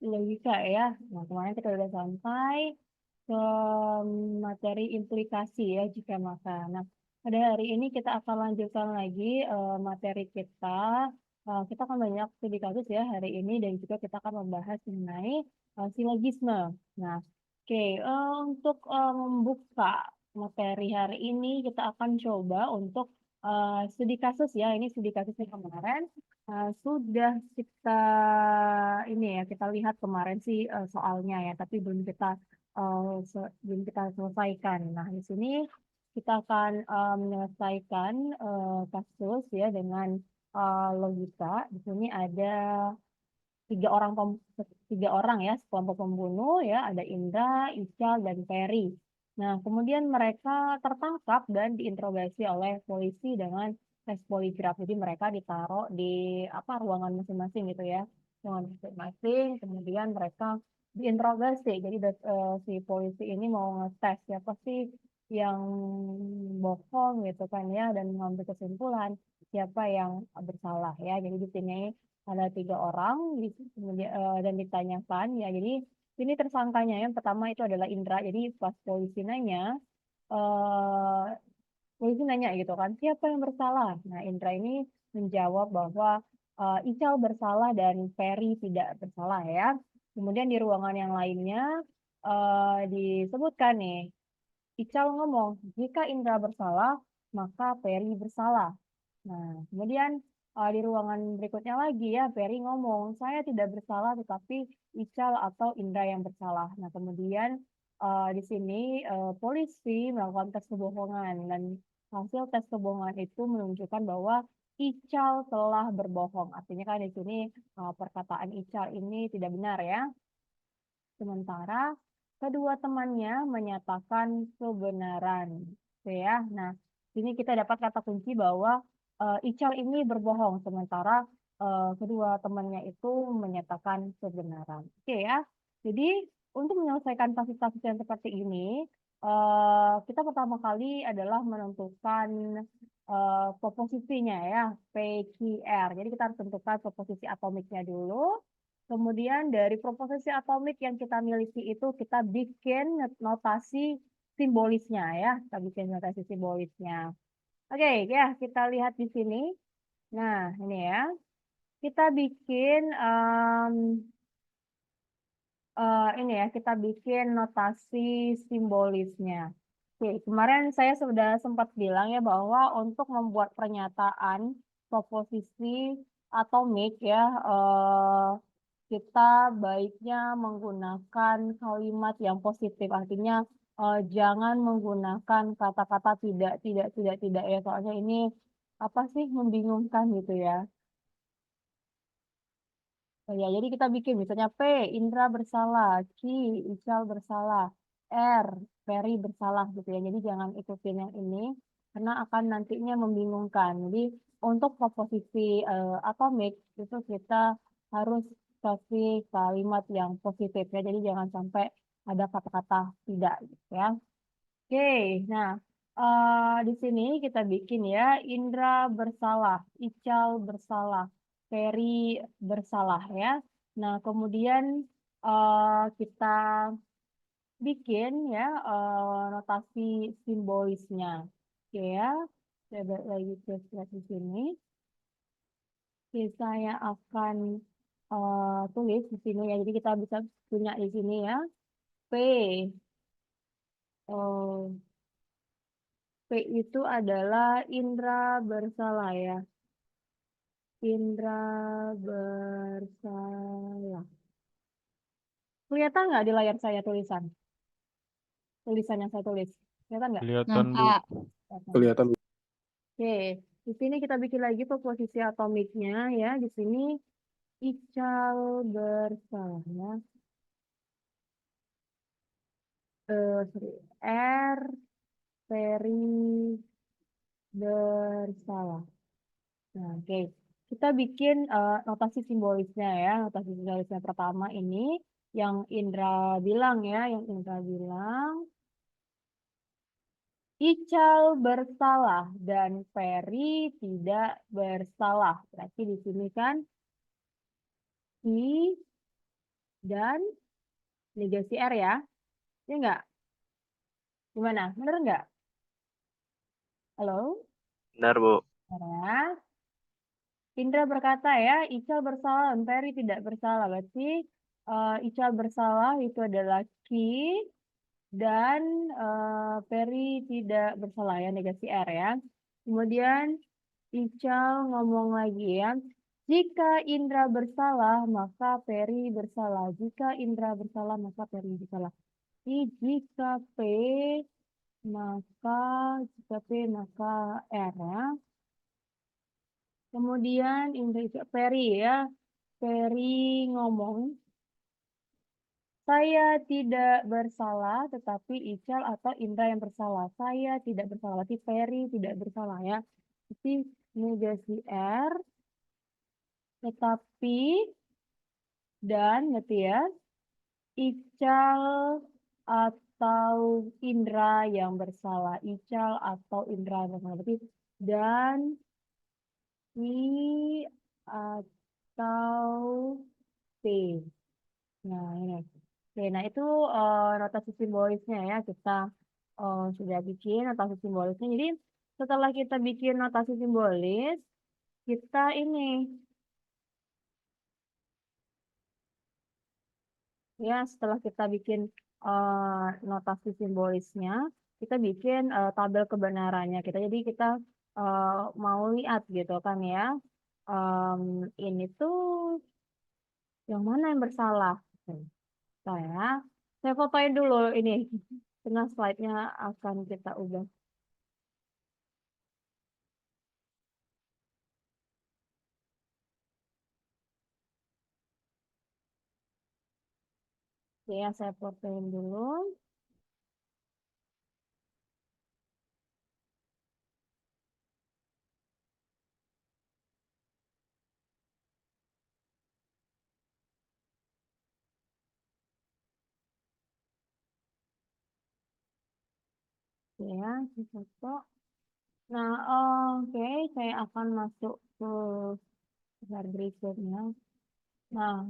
logika ya. Nah, kemarin kita udah sampai ke materi implikasi ya jika maka. Nah, pada hari ini kita akan lanjutkan lagi materi kita. Kita akan banyak studi kasus ya hari ini dan juga kita akan membahas mengenai silogisme. Nah, oke, untuk membuka materi hari ini kita akan coba untuk studi kasus ya. Ini studi kasusnya kemarin. Sudah kita ini ya kita lihat kemarin sih soalnya ya, tapi belum kita selesaikan. Nah, di sini kita akan menyelesaikan kasus ya dengan logika. Di sini ada tiga orang ya, sekelompok pembunuh ya, ada Indra, Ical, dan Ferry. Nah, kemudian mereka tertangkap dan diinterogasi oleh polisi dengan tes poligraf. Jadi mereka ditaruh di ruangan masing-masing gitu ya, ruangan masing-masing. Kemudian mereka diinterogasi. Jadi si polisi ini mau ngetes siapa sih yang bohong gitu kan ya, dan mengambil kesimpulan siapa yang bersalah ya. Jadi di sini ada tiga orang kemudian dan ditanyakan ya. Jadi ini tersangkanya yang pertama itu adalah Indra. Jadi pas eh, polisi nanya gitu kan, siapa yang bersalah? Nah, Indra ini menjawab bahwa Ical bersalah dan Ferry tidak bersalah ya. Kemudian di ruangan yang lainnya disebutkan nih, Ical ngomong, jika Indra bersalah, maka Ferry bersalah. Nah, kemudian di ruangan berikutnya lagi ya, Ferry ngomong, saya tidak bersalah tetapi Ical atau Indra yang bersalah. Nah, kemudian di sini polisi melakukan tes kebohongan dan hasil tes kebohongan itu menunjukkan bahwa Ical telah berbohong. Artinya kan di sini perkataan Ical ini tidak benar ya. Sementara kedua temannya menyatakan kebenaran. Oke ya. Nah, sini kita dapat kata kunci bahwa Ical ini berbohong, sementara kedua temannya itu menyatakan kebenaran. Oke ya. Jadi untuk menyelesaikan kasus-kasus yang seperti ini, kita pertama kali adalah menentukan proposisinya ya, PQR. Jadi kita harus tentukan proposisi atomiknya dulu. Kemudian dari proposisi atomik yang kita miliki itu kita bikin notasi simbolisnya ya, kita bikin notasi simbolisnya. Oke, ya kita lihat di sini. Nah, ini ya, kita bikin ini ya, kita bikin notasi simbolisnya. Oke, kemarin saya sudah sempat bilang ya bahwa untuk membuat pernyataan proposisi atomik ya, kita baiknya menggunakan kalimat yang positif. Artinya jangan menggunakan kata-kata tidak ya. Soalnya ini apa sih membingungkan gitu ya. Ya, jadi kita bikin misalnya P, Indra bersalah, Q, Ical bersalah, R, Ferry bersalah gitu ya. Jadi jangan ikutin yang ini karena akan nantinya membingungkan. Jadi untuk proposisi atomik itu kita harus kasih kalimat yang positif ya. Jadi jangan sampai ada kata-kata tidak gitu ya. Oke, nah di sini kita bikin ya Indra bersalah, Ical bersalah, Ferry bersalah ya. Nah kemudian kita bikin ya notasi simbolisnya. Oke ya, saya balik lagi ke slide di sini. Oke, saya akan tulis di sini ya. Jadi kita bisa punya di sini ya P. eh, P itu adalah Indra bersalah ya. Indra bersalah. Kelihatan nggak di layar saya tulisan? Tulisan yang saya tulis. Kelihatan nggak? Kelihatan, Bu. Nampak. Kelihatan. Oke, di sini kita bikin lagi tuh posisi atomiknya ya. Di sini Ical bersalah. Sorry. R. Ferry bersalah. Nah, oke. Kita bikin notasi simbolisnya ya. Notasi simbolisnya pertama ini yang Indra bilang ya, yang Indra bilang Ical bersalah dan Ferry tidak bersalah. Berarti di sini kan I dan negasi R ya. Ini enggak? Gimana? Bener enggak? Halo? Benar, Bu. Ya. Indra berkata ya, Ical bersalah dan Peri tidak bersalah. Berarti Ical bersalah itu adalah Ki dan Peri tidak bersalah ya, negasi R ya. Kemudian Ical ngomong lagi ya, jika Indra bersalah maka Peri bersalah. Jika Indra bersalah maka Peri bersalah. Jika P maka maka R ya. Kemudian Peri ya, Peri ngomong, saya tidak bersalah, tetapi Ical atau Indra yang bersalah. Saya tidak bersalah, berarti Peri tidak bersalah ya. Jadi negasi R, tetapi dan berarti ya, Ical atau Indra yang bersalah. Ical atau Indra yang bersalah. Berarti dan I atau P. Nah, ini. Oke, nah itu notasi simbolisnya ya. Kita sudah bikin notasi simbolisnya. Jadi setelah kita bikin notasi simbolis, kita ini ya setelah kita bikin notasi simbolisnya, kita bikin tabel kebenarannya kita. Jadi kita mau lihat gitu kan ya. Ini tuh yang mana yang bersalah? Saya fotoin dulu ini. Tengah slide-nya akan kita ubah. Ya, saya fotoin dulu. Ya, saya foto. Nah, oke, saya akan masuk ke slide berikutnya. Nah,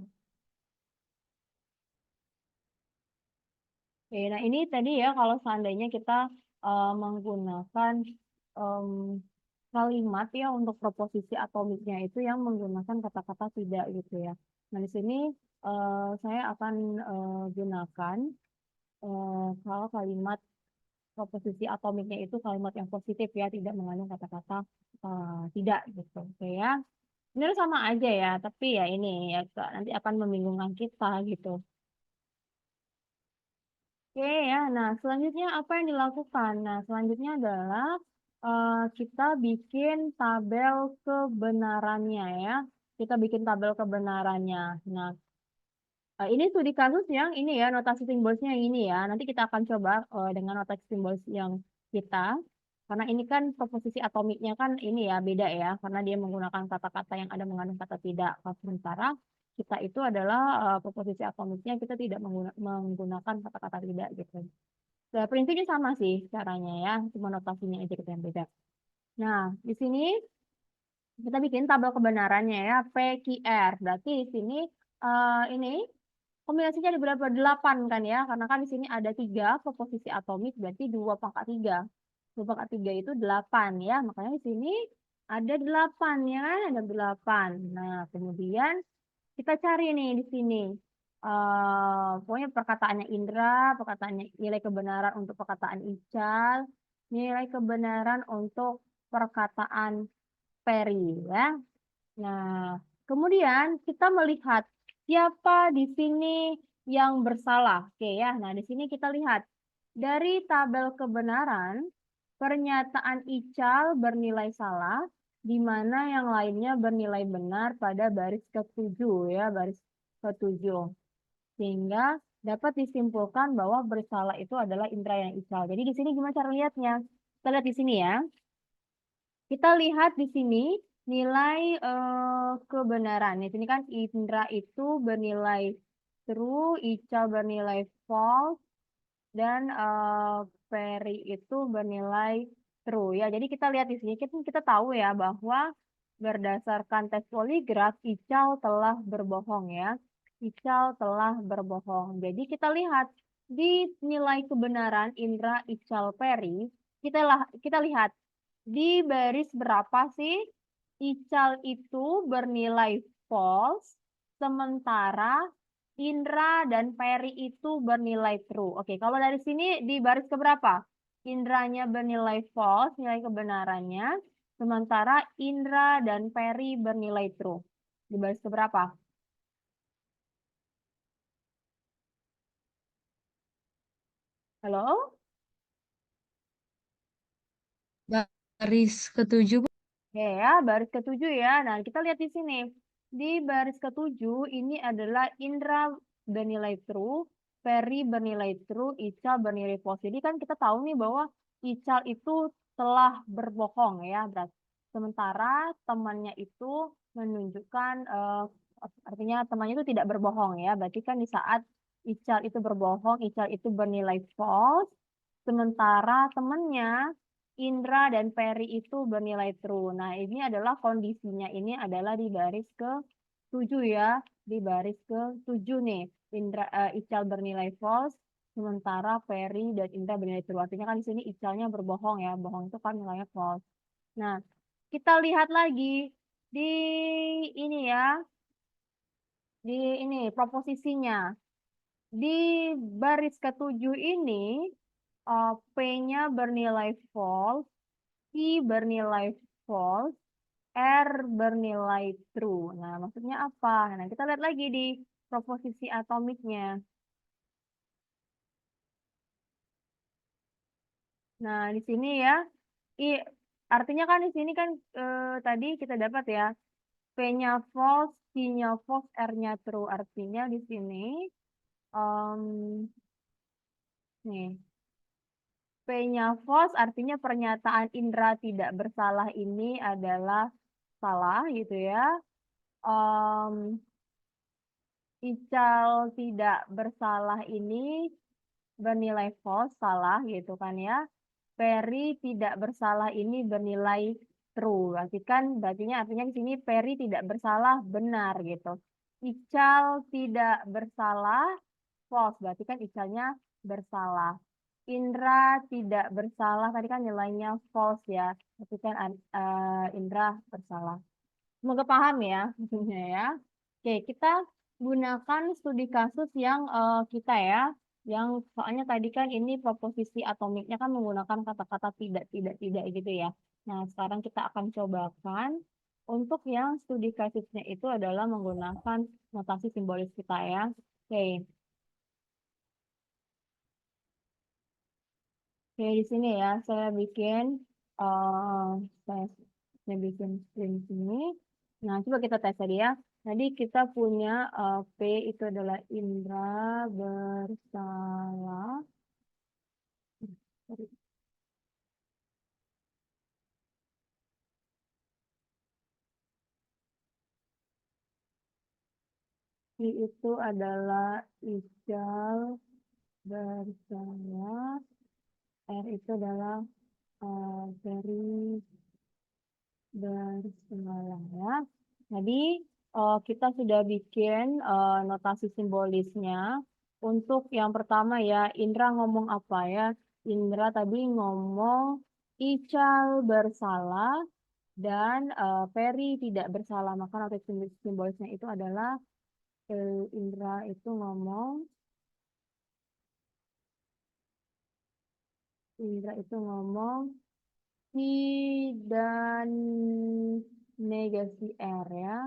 oke, nah ini tadi ya kalau seandainya kita menggunakan em, kalimat ya untuk proposisi atomiknya itu yang menggunakan kata-kata tidak gitu ya. Nah, di sini saya akan gunakan kalau kalimat proposisi atomiknya itu kalimat yang positif ya, tidak mengandung kata-kata tidak gitu. Oke ya. Ini sama aja ya, tapi ya ini ya nanti akan membingungkan kita gitu. Oke ya, nah selanjutnya apa yang dilakukan? Nah selanjutnya adalah kita bikin tabel kebenarannya ya. Kita bikin tabel kebenarannya. Nah ini studi kasus yang ini ya, notasi simbolisnya yang ini ya. Nanti kita akan coba dengan notasi simbolis yang kita. Karena ini kan proposisi atomiknya kan ini ya, beda ya. Karena dia menggunakan kata-kata yang ada mengandung kata tidak. Kalau sementara kita itu adalah proposisi atomiknya, kita tidak menggunakan kata-kata tidak gitu. Nah, prinsipnya sama sih caranya ya, cuma notasinya aja kita yang beda. Nah, di sini kita bikin tabel kebenarannya ya, PQR. Berarti di sini ini kombinasinya ada berapa? 8 kan ya, karena kan di sini ada 3 proposisi atomik, berarti 2 pangkat 3. 2 pangkat 3 itu 8 ya, makanya di sini ada 8 ya kan, ada 8. Nah, kemudian kita cari nih di sini. Pokoknya perkataannya Indra, perkataannya nilai kebenaran untuk perkataan Ical, nilai kebenaran untuk perkataan Peri ya. Nah, kemudian kita melihat siapa di sini yang bersalah. Oke ya. Nah, di sini kita lihat dari tabel kebenaran pernyataan Ical bernilai salah, di mana yang lainnya bernilai benar pada baris ke-7 ya, baris ke-7. Sehingga dapat disimpulkan bahwa bersalah itu adalah Indra yang Ical. Jadi di sini gimana cara lihatnya? Kita lihat di sini ya. Kita lihat di sini nilai kebenaran. Di sini kan Indra itu bernilai true, Ical bernilai false, dan Peri itu bernilai true ya. Jadi kita lihat di sini kita tahu ya bahwa berdasarkan tes poligraf Ical telah berbohong ya. Ical telah berbohong. Jadi kita lihat di nilai kebenaran Indra, Ical, Peri, kita lihat di baris berapa sih Ical itu bernilai false, sementara Indra dan Peri itu bernilai true. Oke, kalau dari sini di baris keberapa? Indranya bernilai false, nilai kebenarannya, sementara Indra dan Peri bernilai true. Di baris keberapa? Halo? Baris ketujuh, Bu. Oke ya, baris ketujuh ya. Nah, kita lihat di sini. Di baris ketujuh ini adalah Indra bernilai true, Peri bernilai true, Ical bernilai false. Jadi kan kita tahu nih bahwa Ical itu telah berbohong ya. Berarti sementara temannya itu menunjukkan artinya temannya itu tidak berbohong ya. Berarti kan di saat Ical itu berbohong, Ical itu bernilai false, sementara temannya Indra dan Peri itu bernilai true. Nah, ini adalah kondisinya. Ini adalah di baris ke-7 ya. Di baris ke-7 nih. Ical bernilai false, sementara Peri dan Indra bernilai true. Artinya kan di sini Icalnya berbohong ya. Bohong itu kan nilainya false. Nah, kita lihat lagi di ini ya. Di ini proposisinya. Di baris ke-7 ini, P-nya bernilai false, I bernilai false, R bernilai true. Nah, maksudnya apa? Nah, kita lihat lagi di proposisi atomiknya. Nah, di sini ya, I, artinya kan di sini kan tadi kita dapat ya, P-nya false, I-nya false, R-nya true. Artinya di sini, em, nih, P-nya false artinya pernyataan Indra tidak bersalah ini adalah salah gitu ya. Em, Ical tidak bersalah ini bernilai false, salah gitu kan ya. Peri tidak bersalah ini bernilai true. Artinya di sini Peri tidak bersalah, benar gitu. Ical tidak bersalah, false. Berarti kan Icalnya bersalah. Indra tidak bersalah, tadi kan nilainya false ya. Berarti kan Indra bersalah. Semoga paham ya, maksudnya ya. Oke, kita gunakan studi kasus yang kita ya, yang soalnya tadi kan ini proposisi atomiknya kan menggunakan kata-kata tidak, tidak, tidak gitu ya. Nah, sekarang kita akan cobakan untuk yang studi kasusnya itu adalah menggunakan notasi simbolis kita ya. Oke, oke di sini ya, eh saya, saya bikin screen sini. Nah, coba kita tes tadi ya. Tadi kita punya P itu adalah Indra bersalah. P itu adalah Ical bersalah. R itu adalah dari bersalah ya. Jadi kita sudah bikin notasi simbolisnya. Untuk yang pertama ya, Indra ngomong apa ya? Indra tadi ngomong Ical bersalah dan Peri tidak bersalah. Maka notasi simbolisnya itu adalah Indra itu ngomong I dan negasi R ya.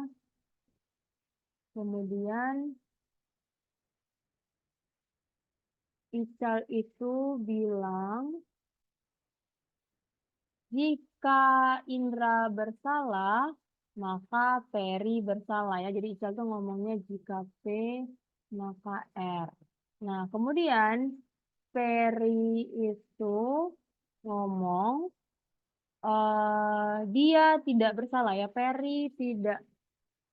Kemudian Ical itu bilang, jika Indra bersalah, maka Peri bersalah ya. Jadi Ical tuh ngomongnya jika P, maka R. Nah, kemudian Peri itu ngomong, dia tidak bersalah ya. Peri tidak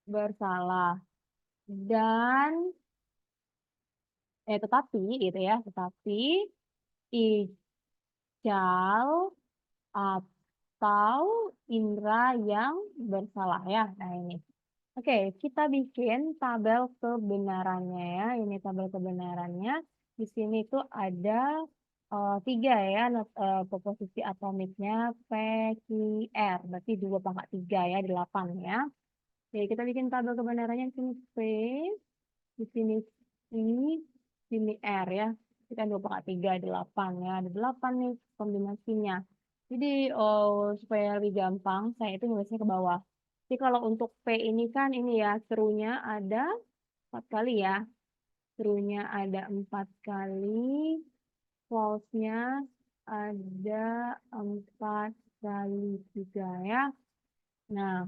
bersalah. Dan, tetapi gitu ya, tetapi Ical atau Indra yang bersalah ya. Nah ini. Oke, kita bikin tabel kebenarannya ya. Ini tabel kebenarannya. Di sini tuh ada 3 ya posisi atomiknya P, Q, R. Berarti 2/3 ya, 8 ya. Jadi kita bikin tabel kebenarannya di sini P, di sini Q, di sini R ya. Kita 2/3, 8 ya. Ada 8 nih kombinasinya. Jadi supaya lebih gampang, saya itu nulisnya ke bawah. Jadi kalau untuk P ini kan ini ya, true-nya ada 4 kali ya. True-nya ada 4 kali, false-nya ada 4 kali juga ya. Nah,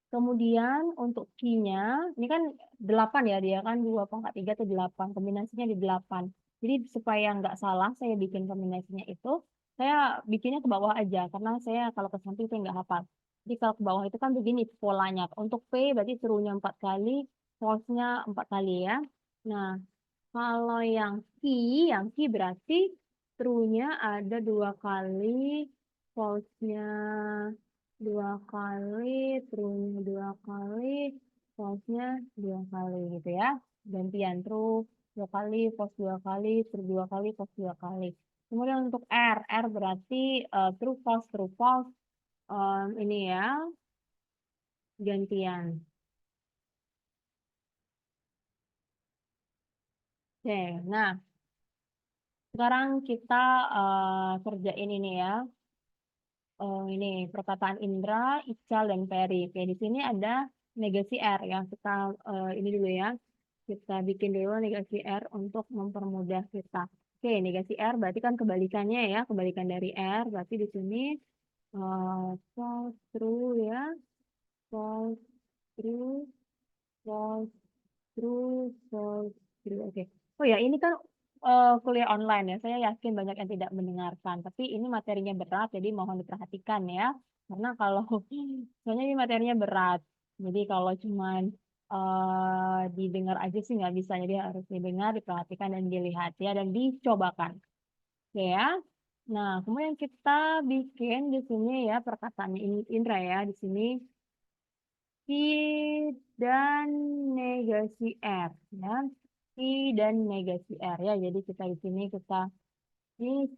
kemudian untuk key-nya, ini kan 8 ya, dia kan 2/3 atau 8, kombinasinya di 8. Jadi supaya nggak salah, saya bikin kombinasinya itu, saya bikinnya ke bawah aja, karena saya kalau ke samping saya nggak hafal. Jadi kalau ke bawah itu kan begini polanya. Untuk P berarti true-nya 4 kali, false-nya 4 kali ya. Nah, kalau yang key berarti true-nya ada 2 kali, false-nya 2 kali, true-nya 2 kali, false-nya 2 kali gitu ya. Gantian true 2 kali, false 2 kali, true 2 kali, false 2 kali. Kemudian untuk R berarti true false ini ya, gantian. Oke, nah sekarang kita kerjain ini ya. Ini perkataan Indra, Ical, dan Peri. Oke, di sini ada negasi R yang kita ini dulu ya. Kita bikin dulu negasi R untuk mempermudah kita. Oke, negasi R berarti kan kebalikannya ya, kebalikan dari R. Berarti di sini false true ya, false true, false true, false true. Oke. Oh ya, ini kan kuliah online ya. Saya yakin banyak yang tidak mendengarkan. Tapi ini materinya berat, jadi mohon diperhatikan ya. Karena kalau soalnya ini materinya berat. Jadi kalau cuman didengar aja sih nggak bisa. Jadi harus didengar, diperhatikan, dan dilihat ya. Dan dicobakan. Oke ya. Nah, kemudian kita bikin di sini ya perkataan Indra ya. Di sini Q dan negasi R ya. Q dan negasi R ya. Jadi kita di sini ini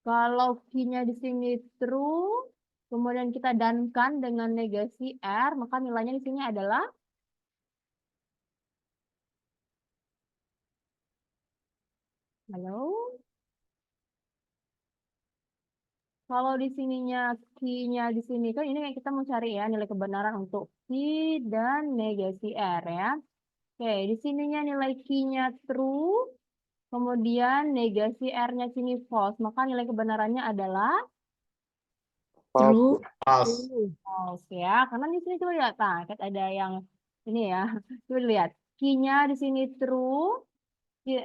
kalau Q-nya di sini true, kemudian kita dankan dengan negasi R, maka nilainya di sini adalah halo. Kalau di sininya Q-nya di sini kan ini yang kita mau cari ya nilai kebenaran untuk Q dan negasi R ya. Oke, di sininya nilai Q-nya true, kemudian negasi R-nya sini false, maka nilai kebenarannya adalah True. False. false ya. Karena di sini coba lihat, nah, kan ada yang ini ya. Coba lihat, key-nya di sini true,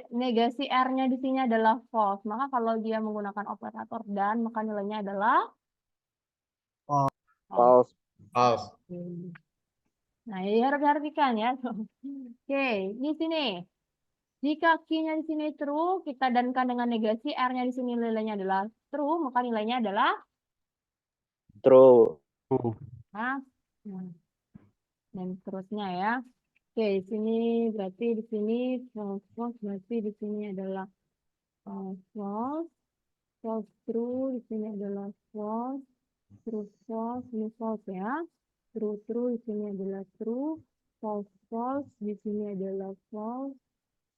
negasi R-nya di sini adalah false. Maka kalau dia menggunakan operator dan, maka nilainya adalah false. False. False. Nah, ini harus diperhatikan ya. Oke, di sini. Jika key-nya di sini true, kita dankan dengan negasi R-nya di sini nilainya adalah true, maka nilainya adalah True. nah, dan seterusnya ya. Oke, di sini berarti di sini false, berarti di sini adalah false, false true, di sini adalah false, true false, ini false ya. True true di sini adalah true, false false di sini adalah false,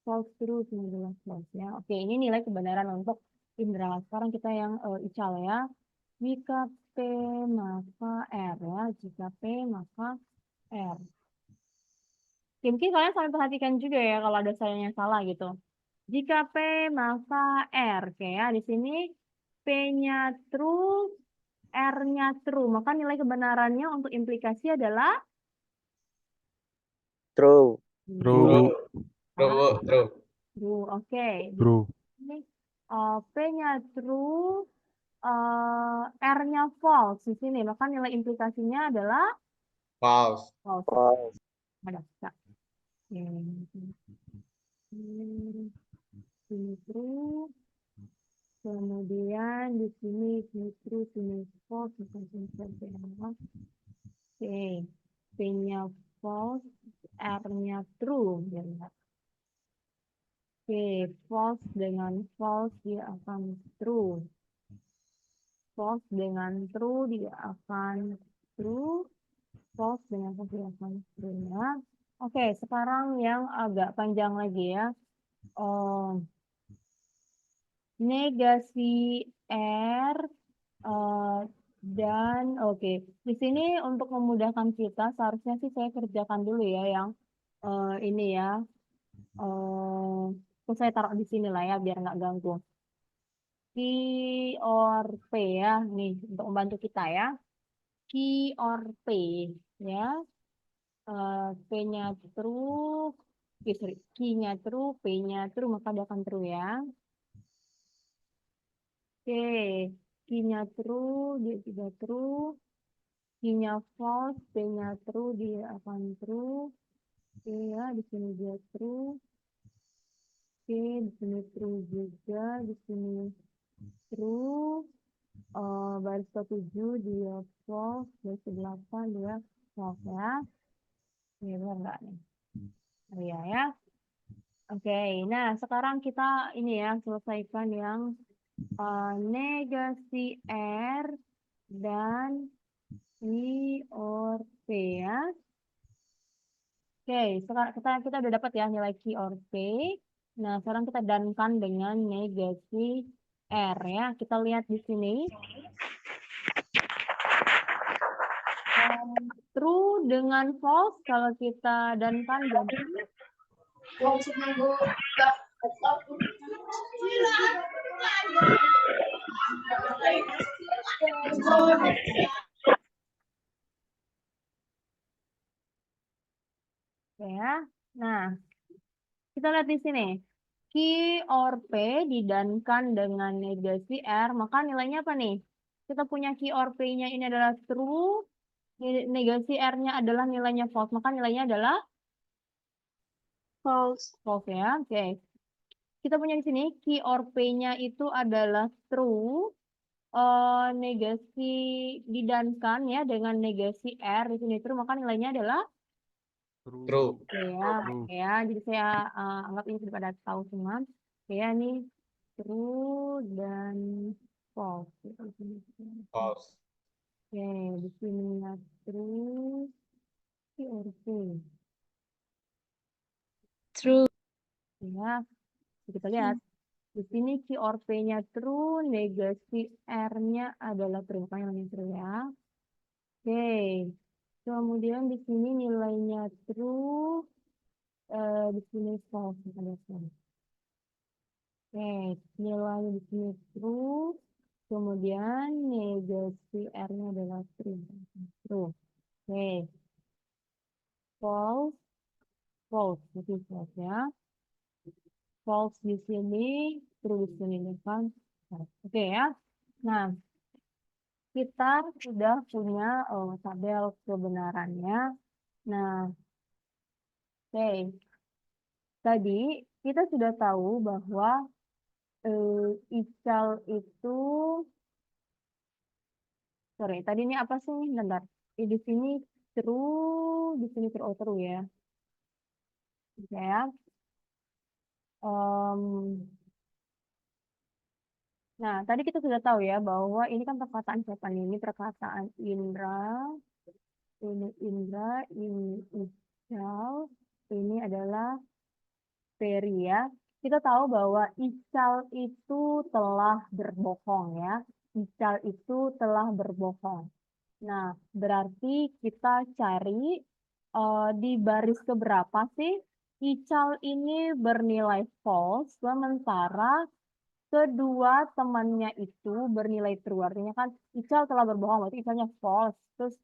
false true di sini adalah false ya. Oke, ini nilai kebenaran untuk Indra. Sekarang kita yang Ical ya. Jika P maka R ya, jika P maka R. Ya, mungkin kalian sampai perhatikan juga ya kalau ada saya yang salah gitu. Jika P maka R. Oke ya, di sini P-nya true, R-nya true. Maka nilai kebenarannya untuk implikasi adalah True. True. Ah, True. true. Oke. Di True. sini P-nya true, R-nya false di sini. Maka nilai implikasinya adalah False. false. False. Ada. Oke. Ini true. Kemudian di sini true, sini false, bukan sini false. Oke, P-nya Oke, false dengan false dia akan true. False dengan true dia akan true. False dengan false dia akan true ya. Oke, sekarang yang agak panjang lagi ya. Negasi R dan oke. Di sini untuk memudahkan kita seharusnya sih saya kerjakan dulu ya yang ini ya. Terus saya taruh di sini lah ya biar nggak ganggu. Q or P ya, nih untuk membantu kita ya. Q or P ya. P-nya true, sorry, Q-nya true, P-nya true, maka dia akan true ya. Oke, Q-nya true, dia juga true. Q-nya false, P-nya true, dia akan true. Oke ya, di sini dia true. Oke, di sini true juga, di sini true. Baris ke-7 dia false, baris ke-8 dia false ya. Ini benar nggak nih? Iya ya. Oke, nah sekarang kita ini ya selesaikan yang negasi R dan Q or P ya. Oke, sekarang kita udah dapat ya nilai Q or P. Nah, sekarang kita dankan dengan negasi R ya. Kita lihat di sini. True dengan false kalau kita dankan jadi ya. Nah, kita lihat di sini. Q or P didankan dengan negasi R, maka nilainya apa nih? Kita punya Q or P-nya ini adalah true, negasi R-nya adalah nilainya false, maka nilainya adalah False. false ya. Oke. Kita punya di sini Q or P-nya itu adalah true, negasi didankan ya dengan negasi R di sini true, maka nilainya adalah True. Oke ya, jadi saya anggap ini sudah pada tahu semua. Oke ya, ini true dan false. False. Oke, di sini ya true, Q or P. True. Ya, kita lihat. Di sini Q or P-nya true, negasi R-nya adalah true. Makanya namanya true ya. Oke, kemudian di sini nilainya true, di sini false. Kita lihat false. Oke, nilainya di sini true, kemudian negasi R-nya adalah true. True. Oke, false, false, itu false ya. False di sini, true di sini kan. Oke ya. Nah, kita sudah punya tabel kebenarannya. Nah, oke. Tadi kita sudah tahu bahwa ical itu, sorry, tadi ini apa sih? Bentar. Di sini true, di sini true, oh, true ya. Oke ya. Nah, tadi kita sudah tahu ya bahwa ini kan perkataan siapa nih? Ini perkataan Indra, ini Ical, ini adalah Ferry ya. Kita tahu bahwa Ical itu telah berbohong ya. Ical itu telah berbohong. Nah, berarti kita cari di baris keberapa sih Ical ini bernilai false, sementara kedua temannya itu bernilai true. Artinya kan Ical telah berbohong, berarti Icalnya false. Terus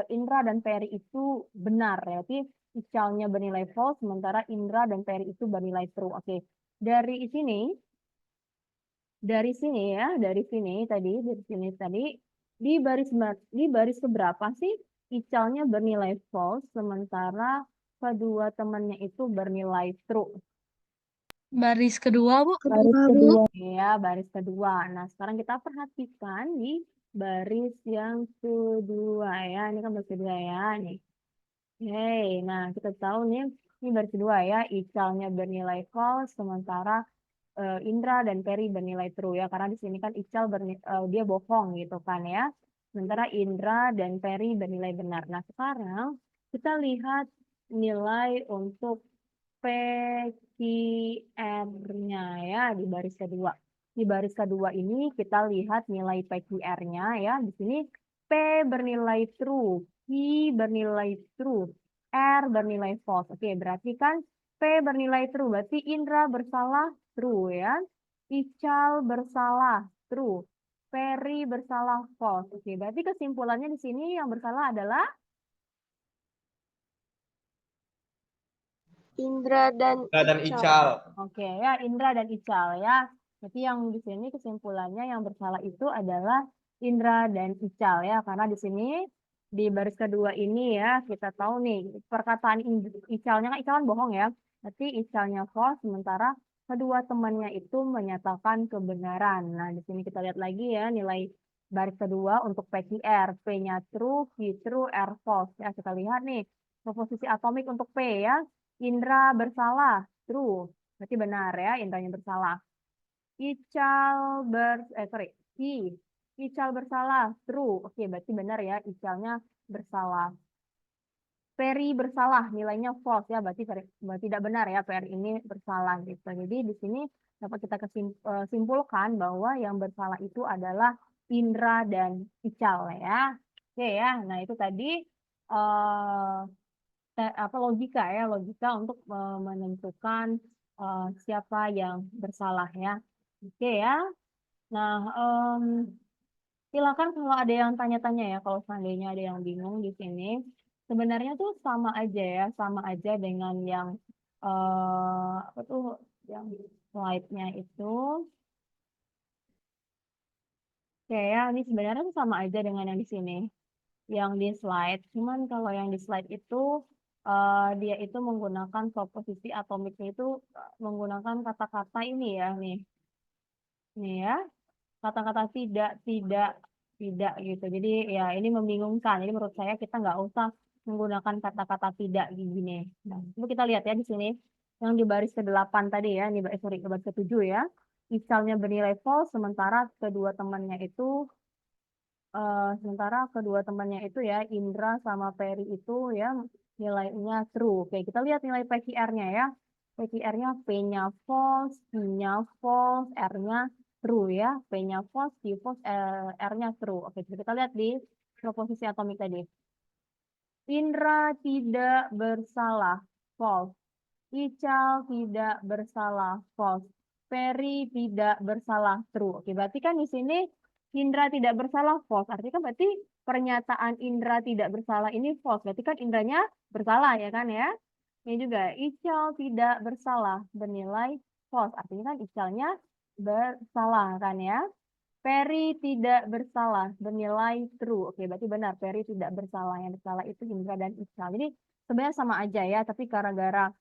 Indra dan Ferry itu benar ya. Jadi Icalnya bernilai false, sementara Indra dan Ferry itu bernilai true. Oke, dari sini ya, dari sini tadi di baris keberapa sih Icalnya bernilai false, sementara kedua temannya itu bernilai true. Baris kedua, Bu. Baris kedua ya, baris kedua. Nah, sekarang kita perhatikan di baris yang kedua ya. Ini kan baris kedua ya nih. Oke, nah kita tahu nih Ini baris kedua ya, Icalnya bernilai false, sementara Indra dan Peri bernilai true ya, karena di sini kan Ical dia bohong gitu kan ya. Sementara Indra dan Peri bernilai benar. Nah sekarang kita lihat nilai untuk PQR-nya ya di baris kedua. Di baris kedua ini kita lihat nilai PQR-nya ya. Di sini P bernilai true, Q bernilai true, R bernilai false. Oke, berarti kan P bernilai true, berarti Indra bersalah true ya. Ical bersalah true. Peri bersalah false. Oke, berarti kesimpulannya di sini yang bersalah adalah Indra dan Ical. Oke ya, Indra dan Ical ya. Jadi yang di sini kesimpulannya yang bersalah itu adalah Indra dan Ical ya, karena di sini di baris kedua ini ya kita tahu nih perkataan Icalnya kan Ical kan bohong ya. Berarti Icalnya false, sementara kedua temannya itu menyatakan kebenaran. Nah di sini kita lihat lagi ya nilai baris kedua untuk PQR, P-nya true, Q true, R false ya. Kita lihat nih proposisi atomik untuk P ya. Indra bersalah, true. Berarti benar ya, Indranya bersalah. Ical bersalah, true. Oke, berarti benar ya, Icalnya bersalah. Peri bersalah, nilainya false ya, berarti tidak benar ya, Peri ini bersalah gitu. Jadi di sini dapat kita simpulkan bahwa yang bersalah itu adalah Indra dan Ical ya. Oke ya, nah itu tadi logika ya, logika untuk menentukan siapa yang bersalah ya. Oke ya. Nah, silakan kalau ada yang tanya-tanya ya, kalau seandainya ada yang bingung di sini. Sebenarnya tuh sama aja ya, sama aja dengan yang apa tuh yang slide-nya itu. Oke ya, ini sebenarnya tuh sama aja dengan yang di sini. Yang di slide, cuman kalau yang di slide itu dia itu menggunakan proposisi atomiknya itu menggunakan kata-kata ini ya nih ya, kata-kata tidak gitu. Jadi ya ini membingungkan. Jadi menurut saya kita nggak usah menggunakan kata-kata tidak gini. Nah, coba kita lihat ya di sini yang di baris ke-8 tadi ya, ini sorry, ke baris ke-7 ya. Misalnya bernilai false, sementara kedua temannya itu ya Indra sama Peri itu ya nilainya true. Oke, kita lihat nilai PQR-nya ya. PQR-nya P-nya false, Q-nya false, R-nya true ya. P-nya false, Q false, R-nya true. Oke, kita lihat di proposisi atomik tadi. Indra tidak bersalah, false. Ical tidak bersalah, false. Peri tidak bersalah, true. Oke, berarti kan di sini Indra tidak bersalah, false. Artinya kan berarti pernyataan Indra tidak bersalah ini false. Berarti kan Indranya bersalah ya kan ya. Ini juga Ical tidak bersalah, bernilai false. Artinya kan Icalnya bersalah kan ya. Peri tidak bersalah, bernilai true. Oke, berarti benar. Peri tidak bersalah. Yang bersalah itu Indra dan Ical. Jadi sebenarnya sama aja ya, tapi gara-gara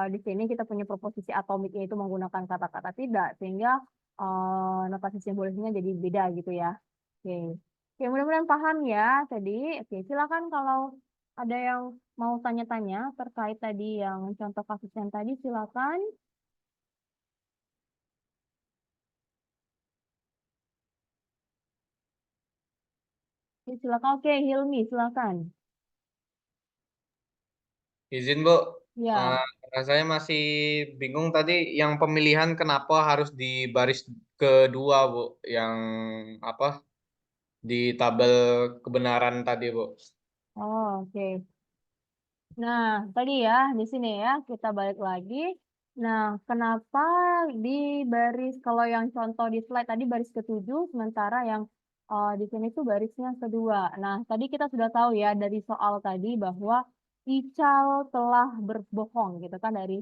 di sini kita punya proposisi atomiknya itu menggunakan kata-kata tidak, sehingga notasi simbolisnya jadi beda gitu ya. Oke, oke, mudah-mudahan paham ya tadi. Oke, silakan kalau ada yang mau tanya-tanya terkait tadi yang contoh kasus yang tadi, silakan. Silakan, oke, Hilmi, silakan. Izin, Bu. Ya. Saya masih bingung tadi yang pemilihan kenapa harus di baris kedua, Bu. Yang apa? Di tabel kebenaran tadi, Bu. Oh, oke. Nah, tadi ya, di sini ya, kita balik lagi. Nah, kenapa di baris, kalau yang contoh di slide tadi baris ke-7, sementara yang di sini tuh barisnya kedua. Nah, tadi kita sudah tahu ya dari soal tadi bahwa Ical telah berbohong gitu kan dari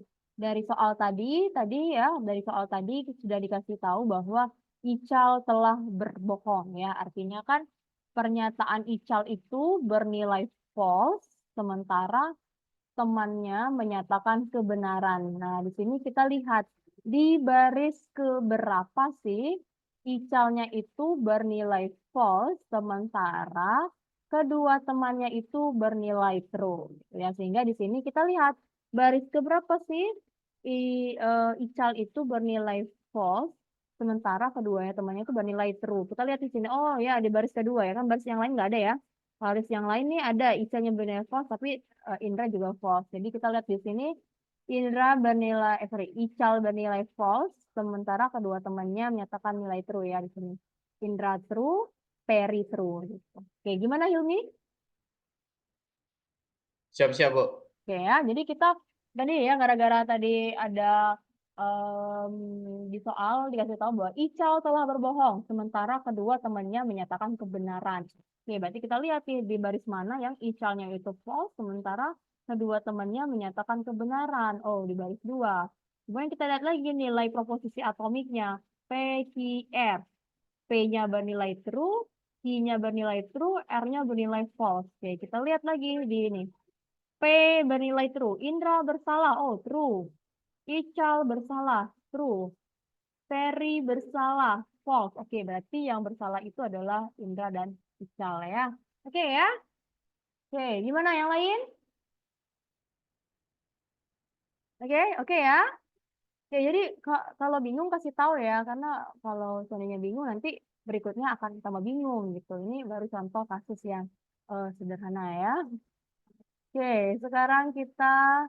soal dari soal tadi sudah dikasih tahu bahwa Ical telah berbohong ya. Artinya kan pernyataan Ical itu bernilai false, sementara temannya menyatakan kebenaran. Nah, di sini kita lihat di baris keberapa sih Icalnya itu bernilai false, sementara kedua temannya itu bernilai true. Ya, sehingga di sini kita lihat baris keberapa sih Ical itu bernilai false, sementara keduanya temannya itu bernilai true. Kita lihat di sini. Oh ya, di baris kedua ya kan, baris yang lain nggak ada ya. Baris yang lain nih ada Icalnya bernilai false, tapi Indra juga false. Jadi kita lihat di sini Indra bernilai, Ical bernilai false, sementara kedua temannya menyatakan nilai true ya di sini. Indra true, Peri true. Gitu. Oke, gimana Hilmi? Siap-siap, Bu. Oke ya, jadi kita tadi ya gara-gara tadi ada di soal dikasih tahu bahwa Ical telah berbohong, sementara kedua temannya menyatakan kebenaran. Oke, berarti kita lihat nih di baris mana yang Icalnya itu false, sementara kedua temannya menyatakan kebenaran. Oh, di baris 2. Kemudian kita lihat lagi nilai proposisi atomiknya. P, Q, R. P-nya bernilai true, Q-nya bernilai true, R-nya bernilai false. Oke, kita lihat lagi di ini. P bernilai true. Indra bersalah. Oh, true. Ical bersalah. True. Ferry bersalah. False. Oke, berarti yang bersalah itu adalah Indra dan Ical ya. Oke ya. Oke, gimana yang lain? Oke, oke ya. Oke, jadi kalau bingung kasih tahu ya, karena kalau seandainya bingung nanti berikutnya akan tambah bingung gitu. Ini baru contoh kasus yang sederhana ya. Oke, sekarang kita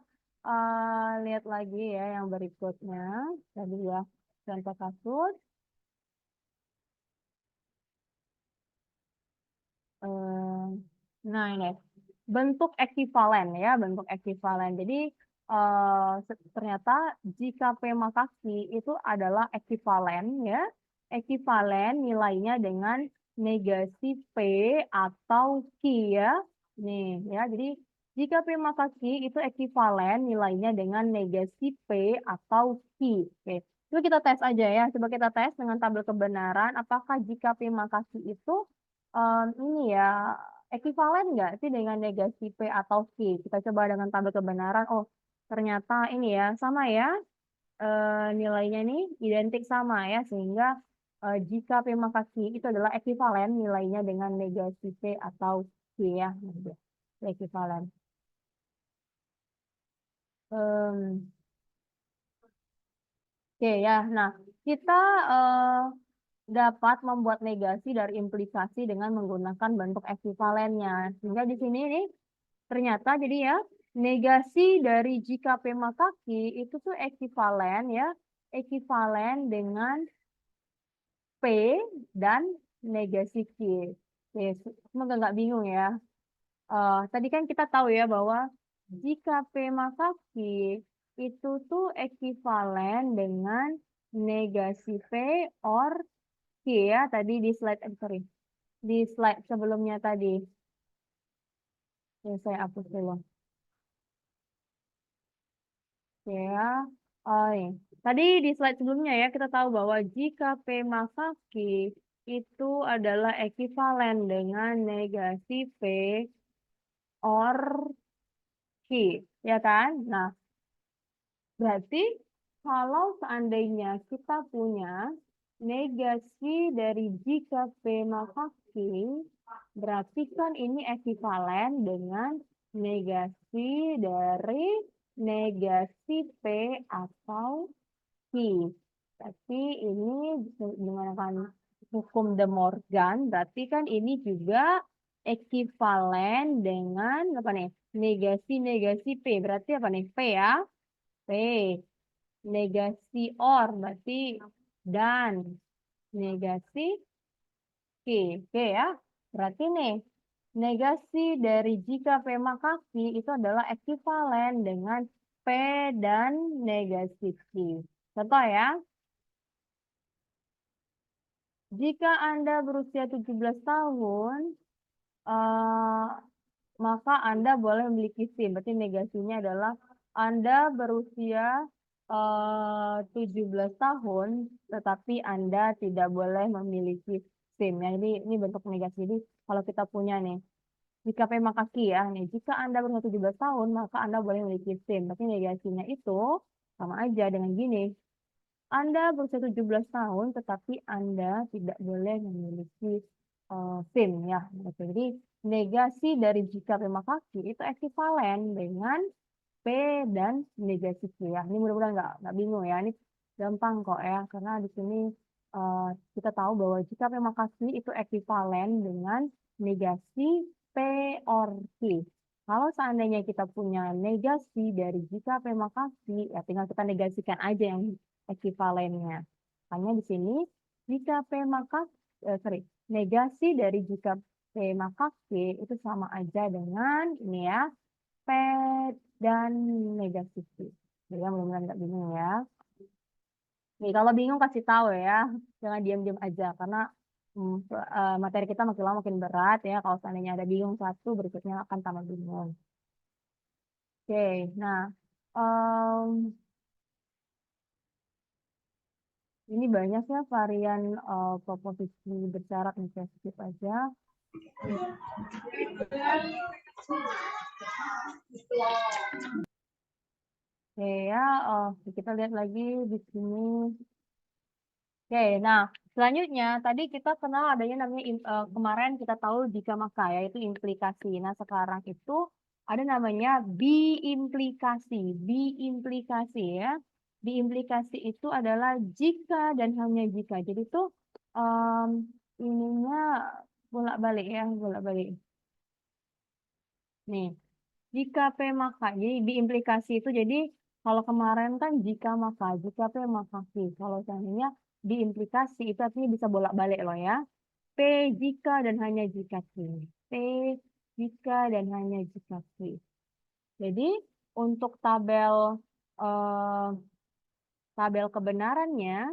lihat lagi ya yang berikutnya. Tadi ya contoh kasus. Nah ini bentuk ekivalen ya, bentuk ekivalen. Jadi ternyata jika P maka Q itu adalah ekivalen ya, ekivalen nilainya dengan negasi P atau Q ya. Nih ya, jadi jika P maka Q itu ekivalen nilainya dengan negasi P atau Q. Oke. Coba kita tes aja ya. Coba kita tes dengan tabel kebenaran. Apakah jika P maka Q itu ini ya ekivalen nggak sih dengan negasi P atau Q? Kita coba dengan tabel kebenaran. Oh, ternyata ini ya sama ya. Nilainya ini identik sama ya, sehingga jika P maka Q itu adalah ekivalen nilainya dengan negasi P atau Q ya. Ekivalen. Oke ya, nah kita dapat membuat negasi dari implikasi dengan menggunakan bentuk ekivalennya. Sehingga di sini nih ternyata jadi ya negasi dari jika P maka Q itu tuh ekivalen ya, ekivalen dengan P dan negasi Q. Oke, semoga nggak bingung ya. Tadi kan kita tahu ya bahwa jika P maka Q itu tuh ekivalen dengan negasi P or Q ya, tadi di slide, di slide sebelumnya tadi. Ya, saya hapus dulu. Ya, tadi di slide sebelumnya ya kita tahu bahwa jika P maka Q itu adalah ekivalen dengan negasi P or Q, ya kan? Nah, berarti kalau seandainya kita punya negasi dari jika P maka Q, berarti kan ini ekivalen dengan negasi dari negasi P atau Q. Berarti ini menggunakan hukum De Morgan, berarti kan ini juga ekivalen dengan apa nih? Negasi P. Berarti apa nih? P ya. P. Negasi OR berarti dan negasi Q. Oke ya. Berarti nih negasi dari jika P maka Q itu adalah ekivalen dengan P dan negasi Q. Contoh ya. Jika Anda berusia 17 tahun, maka Anda boleh memiliki SIM. Berarti negasinya adalah Anda berusia 17 tahun, tetapi Anda tidak boleh memiliki SIM. Ya, jadi ini bentuk negasi. Jadi kalau kita punya nih, jika P maka Q ya, nih, jika Anda berusia 17 tahun, maka Anda boleh memiliki SIM. Berarti negasinya itu sama aja dengan gini. Anda berusia 17 tahun, tetapi Anda tidak boleh memiliki SIM ya. Jadi negasi dari jika P maka Q itu ekivalen dengan dan negasi Q ya. Ini mudah-mudahan nggak bingung ya. Ini gampang kok ya, karena di sini kita tahu bahwa jika P maka Q itu ekuivalen dengan negasi P or Q. Kalau seandainya kita punya negasi dari jika P maka Q, ya tinggal kita negasikan aja yang ekuivalennya. Makanya di sini jika P maka negasi dari jika P maka Q itu sama aja dengan ini ya, P dan negasi Q. Jadi mudah-mudahan nggak bingung ya. Nih, kalau bingung kasih tahu ya, jangan diam-diam aja karena materi kita makin lama makin berat ya. Kalau seandainya ada bingung satu, berikutnya akan tambah bingung. Oke, nah ini banyak ya varian proposisi bersyarat nih, saya skip aja. Oke ya, kita lihat lagi di sini. Oke, nah selanjutnya tadi kita kenal adanya namanya kemarin kita tahu jika maka yaitu implikasi. Nah sekarang itu ada namanya biimplikasi. Biimplikasi ya. Biimplikasi itu adalah jika dan hanya jika. Jadi itu ininya bolak-balik ya, bolak-balik. Nih, jika P maka. Jadi biimplikasi itu jadi kalau kemarin kan jika maka, jika P maka Q. Kalau seandainya diimplikasi itu artinya bisa bolak-balik loh ya. P jika dan hanya jika Q. P jika dan hanya jika Q. Jadi untuk tabel kebenarannya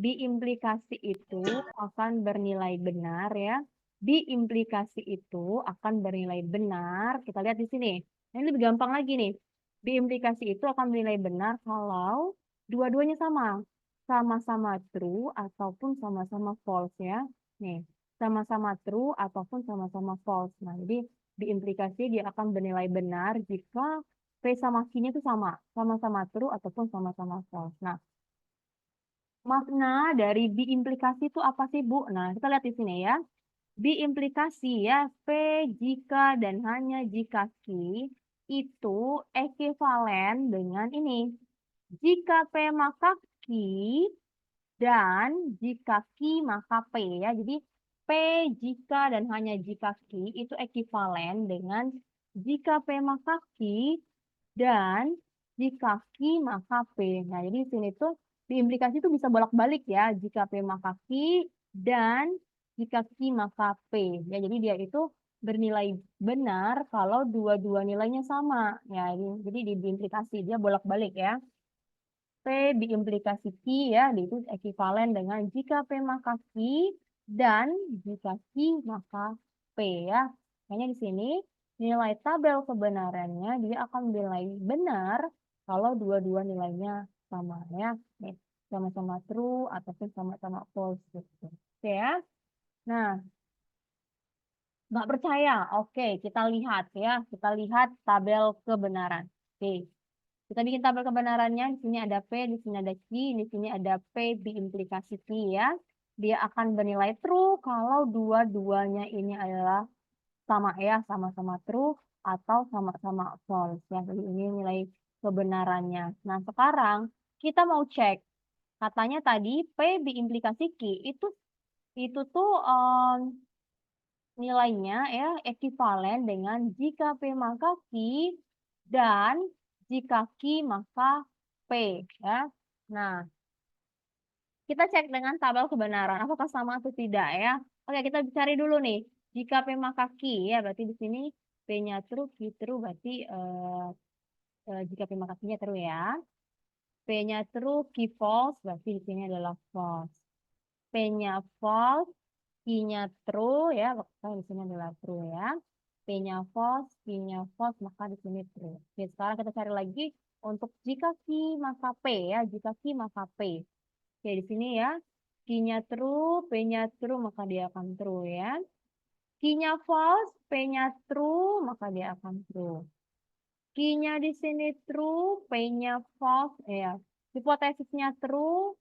diimplikasi itu akan bernilai benar ya. Diimplikasi itu akan bernilai benar. Kita lihat di sini. Ini lebih gampang lagi nih. Diimplikasi itu akan bernilai benar kalau dua-duanya sama. Sama-sama true ataupun sama-sama false ya. Nih, sama-sama true ataupun sama-sama false. Nah, jadi diimplikasi dia akan bernilai benar jika P sama Q-nya itu sama. Sama-sama true ataupun sama-sama false. Nah, makna dari biimplikasi itu apa sih, Bu? Nah, kita lihat di sini ya. Biimplikasi ya, P jika dan hanya jika Q itu ekuivalen dengan ini. Jika P maka Q dan jika Q maka P ya. Jadi P jika dan hanya jika Q itu ekuivalen dengan jika P maka Q dan jika Q maka P. Nah, jadi di sini tuh diimplikasi itu bisa bolak-balik ya. Jika P maka Q dan jika Q maka P. Ya, jadi dia itu bernilai benar kalau dua-dua nilainya sama. Ya, jadi diimplikasi dia bolak-balik ya. P diimplikasi Q ya, itu ekuivalen dengan jika P maka Q dan jika Q maka P ya. Makanya di sini nilai tabel kebenarannya dia akan bernilai benar kalau dua-dua nilainya sama ya. Sama-sama true ataupun sama-sama false gitu. Oke ya. Nah, nggak percaya? Oke, kita lihat ya. Kita lihat tabel kebenaran. Oke. Kita bikin tabel kebenarannya. Di sini ada P, di sini ada Q, di sini ada P diimplikasi Q ya. Dia akan bernilai true kalau dua-duanya ini adalah sama ya, sama-sama true atau sama-sama false ya. Jadi ini nilai kebenarannya. Nah, sekarang kita mau cek. Katanya tadi P diimplikasi Q itu tuh nilainya ya ekuivalen dengan jika P maka Q dan jika Q maka P ya. Nah, kita cek dengan tabel kebenaran apakah sama atau tidak ya. Oke, kita cari dulu nih. Jika P maka Q ya berarti di sini P-nya true, Q true berarti jika P maka Q-nya true ya. P-nya true, Q false berarti di sini adalah false. P-nya false, Q-nya true ya, maka di sini adalah true ya. P-nya false, Q-nya false, maka di sini true. Oke, sekarang kita cari lagi untuk jika Q maka P ya, jika Q maka P. Oke, di sini ya, Q-nya true, P-nya true, maka dia akan true ya. Q-nya false, P-nya true, maka dia akan true. Q-nya di sini true, P-nya false ya. Hipotesisnya true,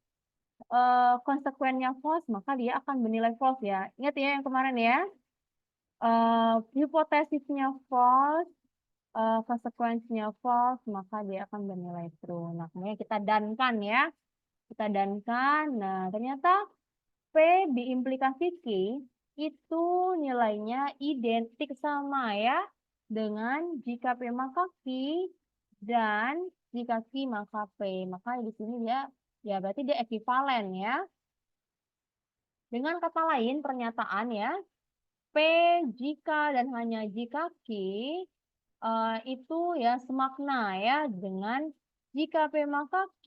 konsekuennya false, maka dia akan bernilai false ya. Ingat ya yang kemarin ya. Hipotesisnya false, konsekuensinya false, maka dia akan bernilai true. Nah, kemudian kita dankan ya. Kita dankan. Nah, ternyata P diimplikasi Q itu nilainya identik sama ya dengan jika P maka Q dan jika Q maka P. Maka di sini ya berarti dia ekivalen ya. Dengan kata lain pernyataan ya, P jika dan hanya jika Q itu ya semakna ya dengan jika P maka Q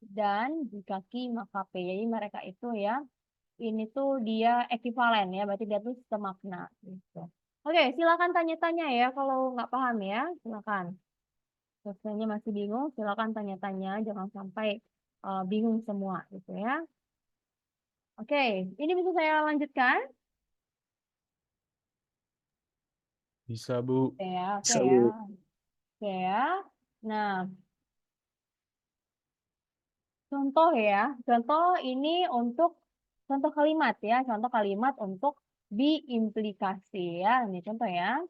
dan jika Q maka P. Jadi mereka itu ya ini tuh dia ekivalen ya, berarti dia tuh semakna gitu. Oke, silakan tanya-tanya ya kalau nggak paham ya, silakan. Dosennya masih bingung, silakan tanya-tanya, jangan sampai bingung semua gitu ya. Oke, ini bisa saya lanjutkan? Bisa, Bu. Oke ya, oke Bisa, ya. Bu. Oke ya. Nah, contoh ya. Contoh ini untuk contoh kalimat ya. Contoh kalimat untuk diimplikasi ya. Ini contoh ya.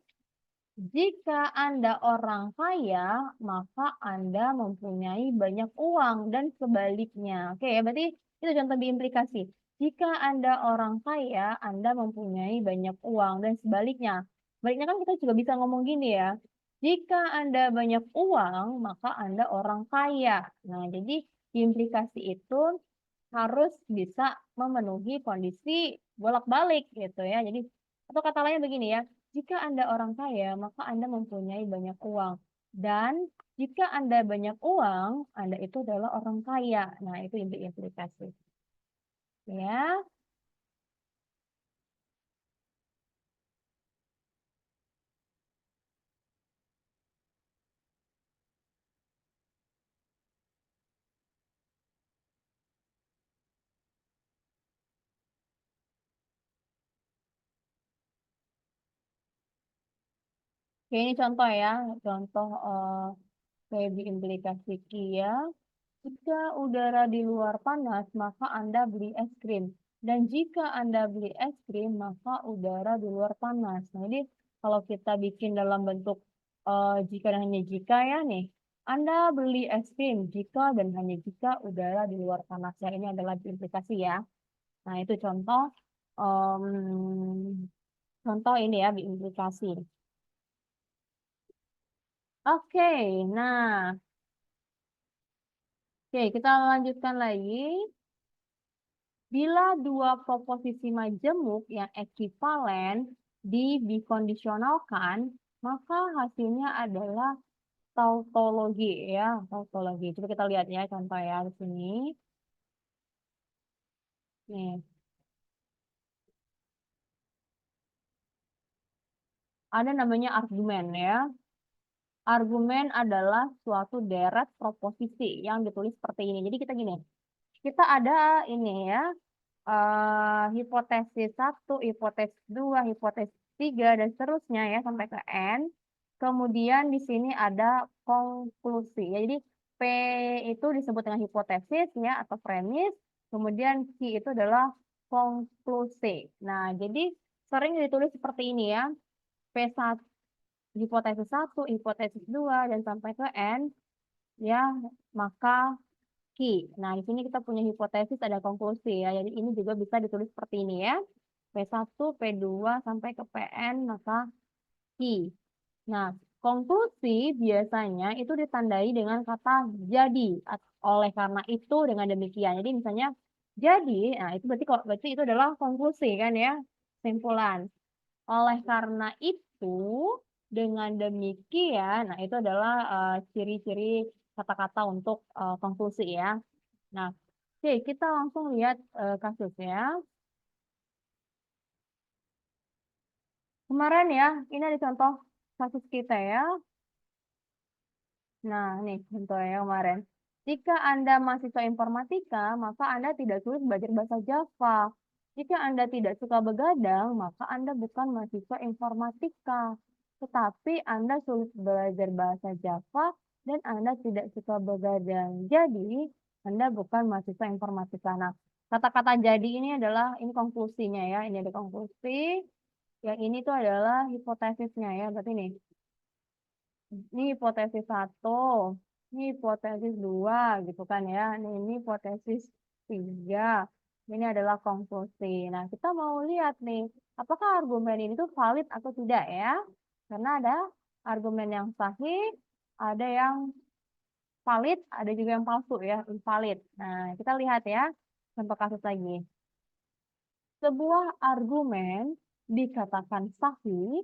Jika Anda orang kaya, maka Anda mempunyai banyak uang dan sebaliknya. Oke ya, berarti itu contoh diimplikasi. Jika Anda orang kaya, Anda mempunyai banyak uang dan sebaliknya. Sebaliknya kan kita juga bisa ngomong gini ya. Jika Anda banyak uang, maka Anda orang kaya. Nah, jadi implikasi itu harus bisa memenuhi kondisi bolak-balik gitu ya. Jadi atau kata lainnya begini ya, jika Anda orang kaya, maka Anda mempunyai banyak uang. Dan jika Anda banyak uang, Anda itu adalah orang kaya. Nah, itu implikasi. Ya. Oke, ini contoh ya. Contoh kayak implikasi ya. Jika udara di luar panas, maka Anda beli es krim. Dan jika Anda beli es krim, maka udara di luar panas. Nah, jadi kalau kita bikin dalam bentuk jika dan hanya jika ya nih. Anda beli es krim jika dan hanya jika udara di luar panas. Ya, ini adalah implikasi ya. Nah, itu contoh ini ya, implikasi. Oke, nah. Oke, kita lanjutkan lagi. Bila dua proposisi majemuk yang ekivalen dibikondisionalkan, maka hasilnya adalah tautologi ya, tautologi. Coba kita lihat ya contoh ya di sini. Nih, ada namanya argumen ya. Argumen adalah suatu deret proposisi yang ditulis seperti ini. Jadi kita gini, kita ada ini ya, hipotesis 1, hipotesis 2, hipotesis 3, dan seterusnya ya sampai ke N. Kemudian di sini ada konklusi. Ya, jadi P itu disebut dengan hipotesis ya atau premis. Kemudian Q itu adalah konklusi. Nah, jadi sering ditulis seperti ini ya. P1, hipotesis 1, hipotesis 2, dan sampai ke N. Ya, maka Q. Nah, di sini kita punya hipotesis, ada konklusi ya. Jadi ini juga bisa ditulis seperti ini ya. P1, P2, sampai ke PN, maka Q. Nah, konklusi biasanya itu ditandai dengan kata jadi. Oleh karena itu dengan demikian. Jadi misalnya jadi, nah itu berarti itu adalah konklusi kan ya. Kesimpulan. Oleh karena itu dengan demikian, nah itu adalah ciri-ciri kata-kata untuk konklusi ya. Nah, oke, kita langsung lihat kasusnya. Kemarin ya, ini ada contoh kasus kita ya. Nah, nih contohnya kemarin. Jika Anda mahasiswa informatika, maka Anda tidak sulit belajar bahasa Java. Jika Anda tidak suka begadang, maka Anda bukan mahasiswa informatika. Tetapi Anda sulit belajar bahasa Java dan Anda tidak suka begadang. Jadi, Anda bukan mahasiswa informatika. Nah, kata-kata jadi ini adalah, ini konklusinya ya. Ini ada konklusi. Yang ini tuh adalah hipotesisnya ya. Berarti nih. Ini hipotesis 1, ini hipotesis 2 gitu kan ya. Ini hipotesis 3. Ini adalah konklusi. Nah, kita mau lihat nih, apakah argumen ini tuh valid atau tidak ya? Karena ada argumen yang sahih, ada yang valid, ada juga yang palsu ya, invalid. Nah, kita lihat ya, contoh kasus lagi. Sebuah argumen dikatakan sahih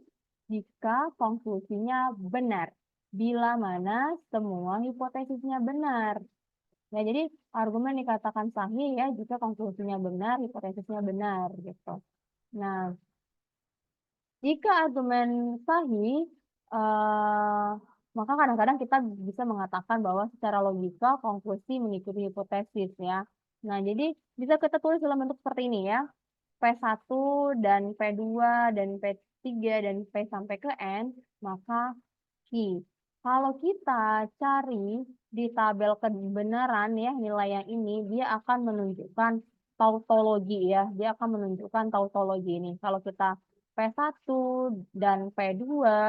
jika konklusinya benar, bila mana semua hipotesisnya benar. Ya, jadi argumen dikatakan sahih ya jika konklusinya benar, hipotesisnya benar gitu. Nah, jika argumen sahih, maka kadang-kadang kita bisa mengatakan bahwa secara logika konklusi mengikuti hipotesis ya. Nah, jadi bisa kita tulis dalam bentuk seperti ini ya. P1 dan P2 dan P3 dan P sampai ke N, maka Q. Kalau kita cari di tabel kebenaran ya nilai yang ini, dia akan menunjukkan tautologi ya. Dia akan menunjukkan tautologi ini. Kalau kita P1 dan P2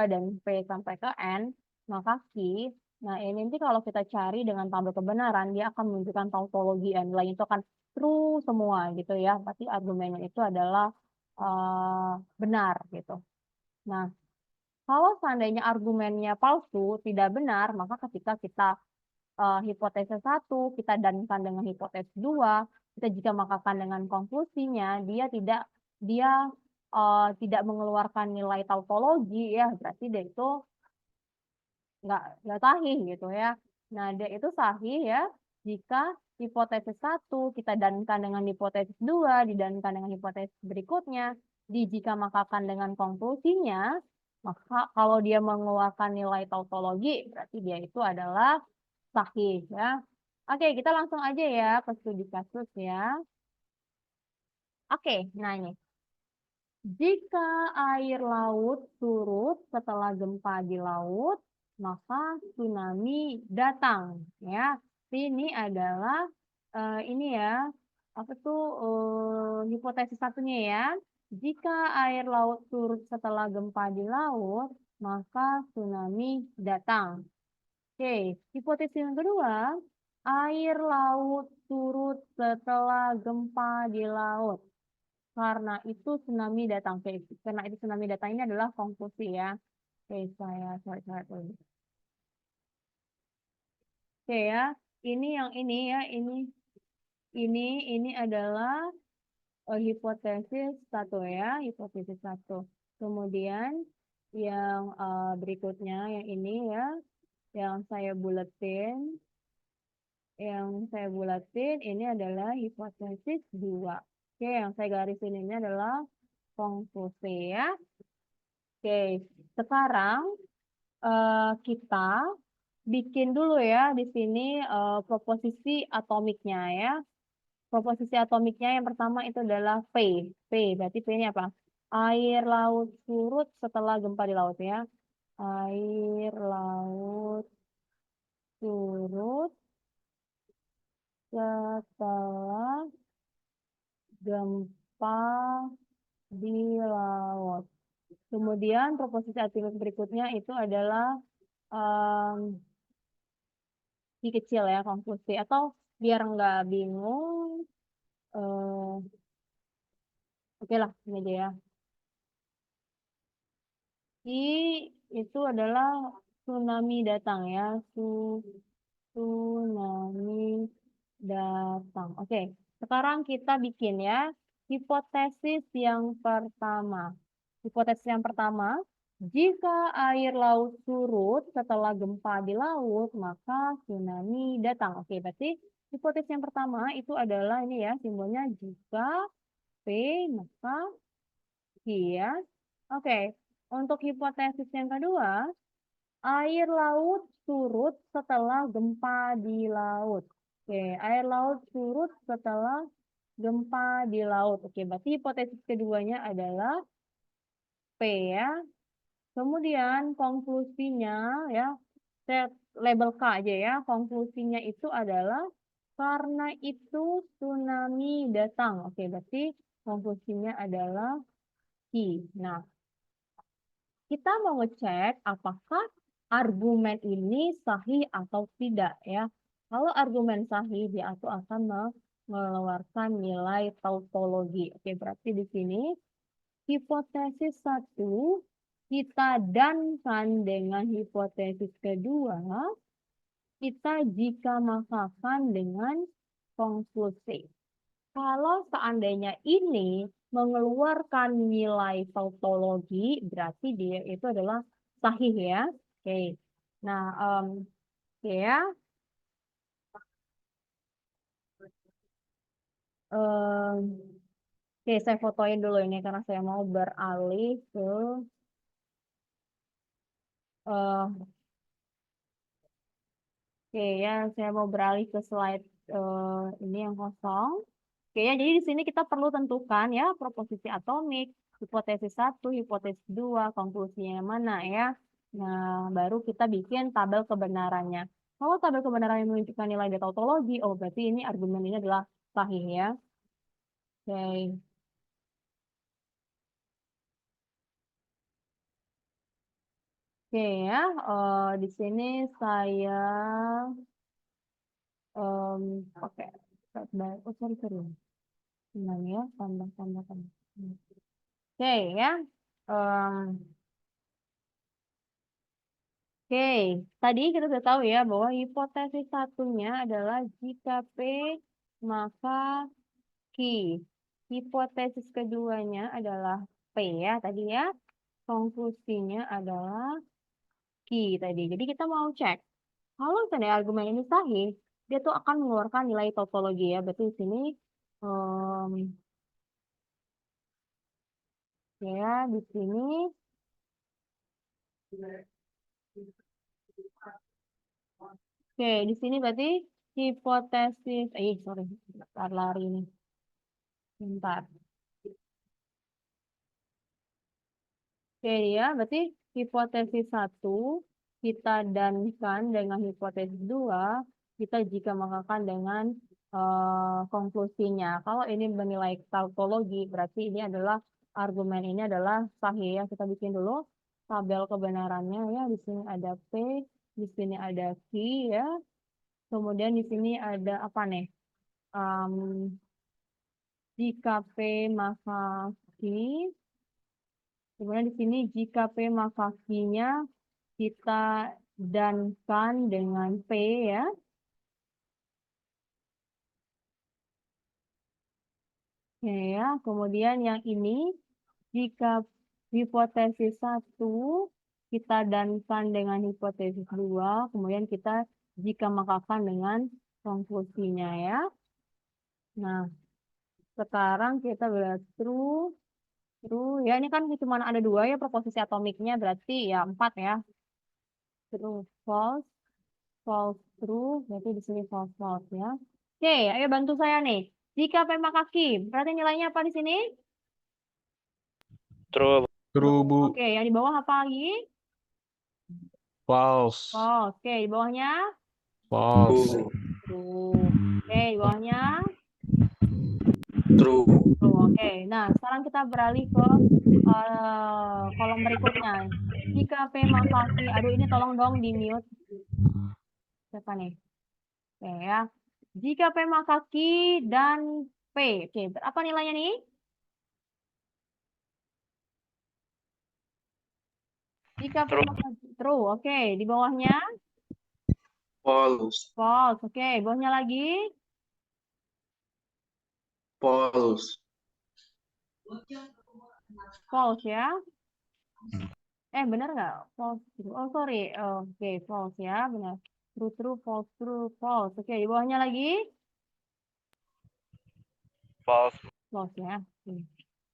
dan P sampai ke N, maka Q. Nah, ini nanti kalau kita cari dengan tabel kebenaran, dia akan menunjukkan tautologi ya. Nilai itu akan true semua gitu ya. Berarti argumennya itu adalah benar gitu. Nah, kalau seandainya argumennya palsu, tidak benar, maka ketika kita hipotesis 1, kita dankan dengan hipotesis 2, kita jika makakan dengan konklusinya, dia tidak mengeluarkan nilai tautologi ya, berarti dia itu nggak sahih gitu ya. Nah, dia itu sahih ya jika hipotesis 1 kita dankan dengan hipotesis 2, didankan dengan hipotesis berikutnya, jika makakan dengan konklusinya, maka kalau dia mengeluarkan nilai tautologi, berarti dia itu adalah sahih ya. Oke, kita langsung aja ya ke studi kasus ya. Oke, nah ini. Jika air laut surut setelah gempa di laut, maka tsunami datang ya. Ini adalah ini ya, apa tuh hipotesis satunya ya. Jika air laut surut setelah gempa di laut, maka tsunami datang. Oke, hipotesis yang kedua, air laut surut setelah gempa di laut. Karena itu tsunami datang. Oke, karena itu tsunami datang ini adalah konklusi ya. Oke, saya coret dulu. Oke ya, ini yang ini ya, ini adalah hipotesis 1 ya, hipotesis 1. Kemudian yang berikutnya yang ini ya, yang saya buletin ini adalah hipotesis 2. Oke, yang saya garisin ini adalah konklusi ya. Oke, sekarang kita bikin dulu ya di sini proposisi atomiknya ya. Proposisi atomiknya yang pertama itu adalah P. P, berarti P ini apa? Air laut surut setelah gempa di laut ya. Air laut surut setelah gempa di laut. Kemudian proposisi atomik berikutnya itu adalah I kecil ya konklusi. Atau biar nggak bingung, oke lah ini aja ya. I itu adalah tsunami datang ya. Tsunami datang. Oke, sekarang kita bikin ya hipotesis yang pertama. Hipotesis yang pertama, jika air laut surut setelah gempa di laut, maka tsunami datang. Oke, berarti hipotesis yang pertama itu adalah ini ya, simbolnya jika P, maka Q ya. Oke, untuk hipotesis yang kedua, air laut surut setelah gempa di laut. Oke, air laut surut setelah gempa di laut. Oke, berarti hipotesis keduanya adalah P ya. Kemudian konklusinya ya, saya label K aja ya. Konklusinya itu adalah karena itu tsunami datang. Oke, berarti konklusinya adalah Q. Nah, kita mau ngecek apakah argumen ini sahih atau tidak ya. Kalau argumen sahih, dia itu akan mengeluarkan nilai tautologi. Oke, berarti di sini hipotesis 1 kita dankan dengan hipotesis kedua, kita jika makakan dengan konklusi. Kalau seandainya ini mengeluarkan nilai tautologi, berarti dia itu adalah sahih ya. Oke. Nah, oke ya. Oke, saya fotoin dulu ini karena saya mau beralih ke oke ya, saya mau beralih ke slide ini yang kosong. Oke ya, jadi di sini kita perlu tentukan ya proposisi atomik, hipotesis 1, hipotesis 2, konklusinya yang mana ya. Nah, baru kita bikin tabel kebenarannya. Kalau tabel kebenarannya menunjukkan nilai tautologi, oh berarti ini argumen ini adalah sahih ya. Oke. Oke ya, di sini saya pakai oh sorry. Gimana ya, tambah. Oke ya. Oke, tadi kita sudah tahu ya bahwa hipotesis satunya adalah jika P maka Q. Hipotesis keduanya adalah P ya tadi ya. Konklusinya adalah Q tadi. Jadi kita mau cek. Kalau misalnya argumen ini sahih, dia tuh akan mengeluarkan nilai tautologi ya. Berarti di sini ya di sini oke, di sini berarti hipotesis sorry, lari nih. Bentar. Oke ya, berarti hipotesis 1 kita dankan dengan hipotesis 2, kita jika makakan dengan konklusinya. Kalau ini bernilai tautologi, berarti ini adalah argumen ini adalah sahih ya. Kita bikin dulu tabel kebenarannya ya. Di sini ada P, di sini ada Q ya. Kemudian di sini ada apa nih? Jika P maka Q. Kemudian di sini jika P maka Q-nya kita dankan dengan P ya. Oke ya, kemudian yang ini jika hipotesis 1 kita dankan dengan hipotesis 2, kemudian kita jika makakan dengan konklusinya ya. Nah, sekarang kita lihat true ya, ini kan cuma ada 2 ya proposisi atomiknya, berarti ya 4 ya. True false true, berarti di sini false ya. Oke, ayo bantu saya nih. Jika P maka Q, berarti nilainya apa di sini? True. True, Bu. Oke, yang di bawah apa lagi? False. Oke, di bawahnya? False. True. Oke, di bawahnya? True. Oke, nah sekarang kita beralih ke kolom berikutnya. Jika P maka Q, aduh ini tolong dong di mute. Siapa nih? Oke ya. Jika P maka Q dan P. Oke, apa nilainya nih? Jika P maka true. Oke, di bawahnya? False. False. Oke, bawahnya lagi? False. False ya. Benar nggak? False. Oh, sorry. Oke, false ya. Benar. True, false. Oke, di bawahnya lagi? False. False ya.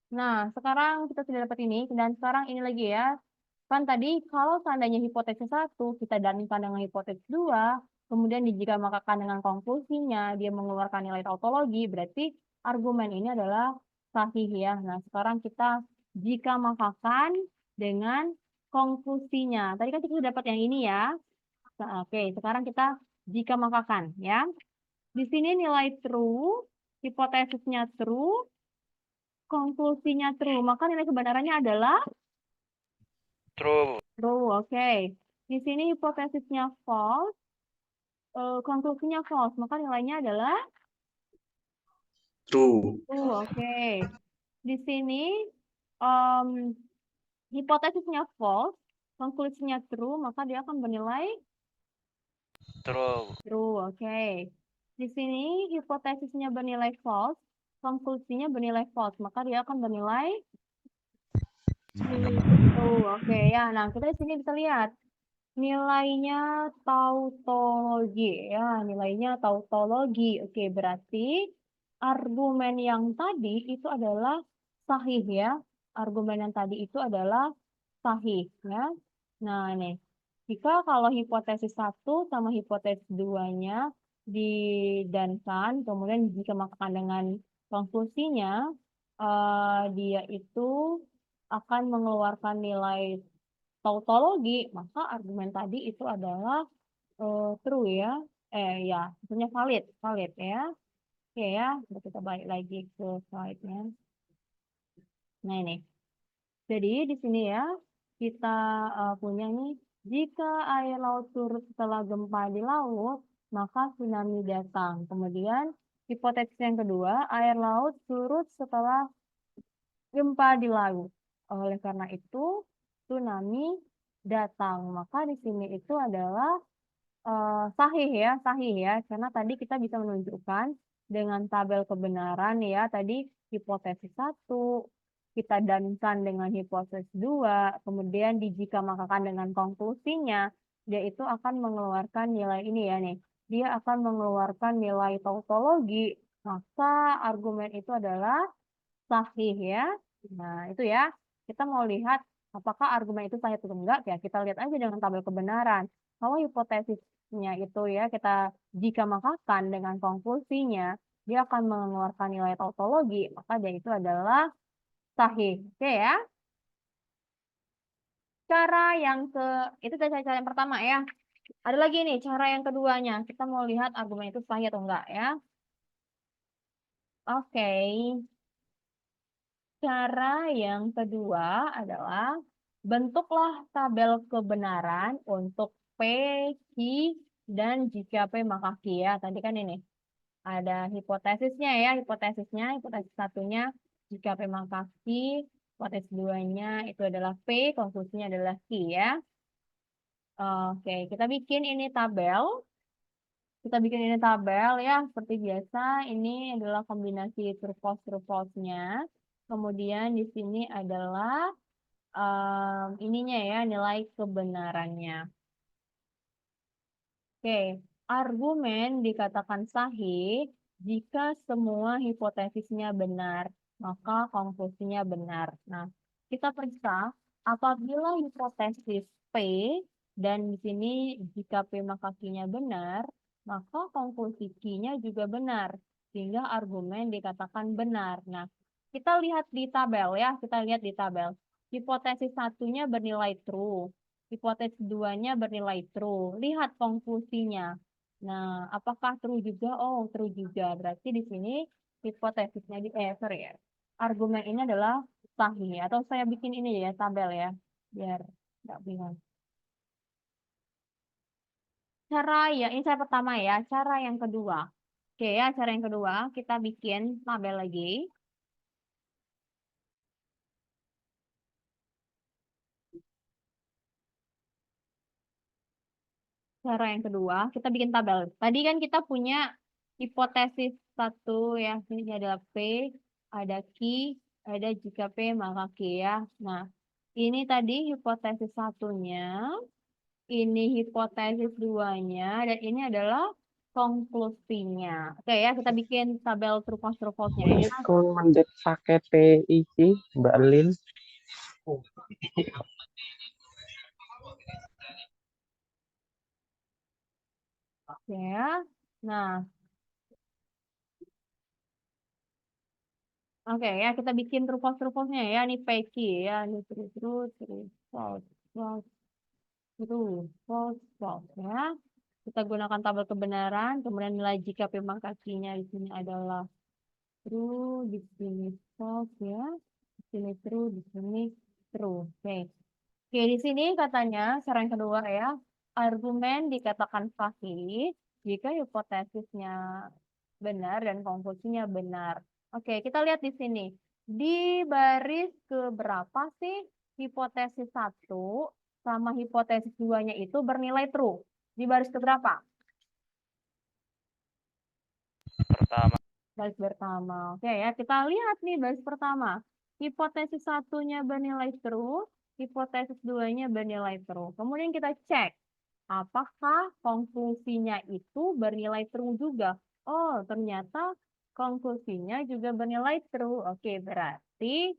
Nah, sekarang kita sudah dapat ini. Dan sekarang ini lagi ya. Kan tadi kalau seandainya hipotesis 1, kita bandingkan dengan hipotesis 2, kemudian jika makakan dengan konklusinya, dia mengeluarkan nilai tautologi, berarti argumen ini adalah sahih ya. Nah, sekarang kita jika makakan dengan konklusinya. Tadi kan kita sudah dapat yang ini ya. Nah, oke, sekarang kita jika makakan ya. Di sini nilai true, hipotesisnya true, konklusinya true. Maka nilai kebenarannya adalah True. true. Oke. Di sini hipotesisnya false, konklusinya false, maka nilainya adalah True. oke. Di sini em, hipotesisnya false, konklusinya true, maka dia akan bernilai True. true. Oke. Di sini hipotesisnya bernilai false, konklusinya bernilai false, maka dia akan bernilai true. Oke ya. Nah, kita di sini bisa lihat nilainya tautologi ya, nilainya tautologi. Oke, berarti argumen yang tadi itu adalah sahih ya. Argumen yang tadi itu adalah sahih ya. Nah, nih. Jika kalau hipotesis 1 sama hipotesis 2-nya didankan, kemudian jika makakan dengan konklusinya, dia itu akan mengeluarkan nilai tautologi, maka argumen tadi itu adalah true ya. Ya, maksudnya valid, valid ya. Oke ya, kita balik lagi ke slide-nya. Nah, ini. Jadi di sini ya, kita punya nih, jika air laut surut setelah gempa di laut, maka tsunami datang. Kemudian, hipotesis yang kedua, air laut surut setelah gempa di laut. Oleh karena itu, tsunami datang. Maka di sini itu adalah sahih ya, karena tadi kita bisa menunjukkan dengan tabel kebenaran ya, tadi hipotesis 1, kita dankan dengan hipotesis 2, kemudian dijika makakan dengan konklusinya, dia itu akan mengeluarkan nilai ini ya nih, dia akan mengeluarkan nilai tautologi, maka argumen itu adalah sahih ya. Nah, itu ya. Kita mau lihat apakah argumen itu sahih atau enggak ya. Kita lihat aja dengan tabel kebenaran. Kalau hipotesisnya itu ya kita jika makakan dengan konklusinya dia akan mengeluarkan nilai tautologi, maka dia itu adalah sahih. Oke ya. Cara yang itu cara yang pertama ya. Ada lagi nih cara yang keduanya. Kita mau lihat argumen itu sahih atau enggak ya. Oke. Cara yang kedua adalah bentuklah tabel kebenaran untuk P, Q, dan jika P maka Q ya. Tadi kan ini ada hipotesisnya ya, hipotesis satunya jika P maka Q, hipotesis duanya itu adalah P, konklusinya adalah Q ya. Oke, kita bikin ini tabel. Kita bikin ini tabel ya, seperti biasa. Ini adalah kombinasi true false-nya. Kemudian di sini adalah ininya ya, nilai kebenarannya. Oke, argumen dikatakan sahih jika semua hipotesisnya benar, maka konklusinya benar. Nah, kita periksa apabila hipotesis P dan di sini jika P maka Q-nya benar, maka konklusi Q-nya juga benar, sehingga argumen dikatakan benar. Nah, kita lihat di tabel ya, kita lihat di tabel. Hipotesis satunya bernilai true, hipotesis duanya bernilai true. Lihat konklusinya. Nah, apakah true juga? Oh, true juga. Berarti di sini hipotesisnya sorry ya. Argumen ini adalah sahih. Atau saya bikin ini ya, tabel ya, biar nggak bingung. Cara ya, ini cara pertama ya. Cara yang kedua. Oke ya, cara yang kedua kita bikin tabel lagi. Cara yang kedua, kita bikin tabel. Tadi kan kita punya hipotesis satu ya, ini ada P, ada Q, ada jika P maka Q ya. Nah, ini tadi hipotesis satunya, ini hipotesis duanya, dan ini adalah konklusinya. Oke ya, kita bikin tabel true false-nya ya. Kung mendek sakete iki Mbak Lin. Oke ya. Nah, oke ya, kita bikin true false-nya ya. Ini PQ ya, ini true false, false, true false, false ya. Kita gunakan tabel kebenaran, kemudian nilai jika P maka Q-nya di sini adalah true, di sini false ya. Di sini true, di sini true. Oke. Q Oke, di sini katanya cara yang kedua ya, argumen dikatakan sahih jika hipotesisnya benar dan konklusinya benar. Oke, kita lihat di sini. Di baris keberapa sih hipotesis 1 sama hipotesis 2-nya itu bernilai true? Di baris keberapa? Pertama. Baris pertama. Oke ya, kita lihat nih baris pertama. Hipotesis 1-nya bernilai true, hipotesis 2-nya bernilai true. Kemudian kita cek, apakah konklusinya itu bernilai true juga? Oh, ternyata konklusinya juga bernilai true. Oke, berarti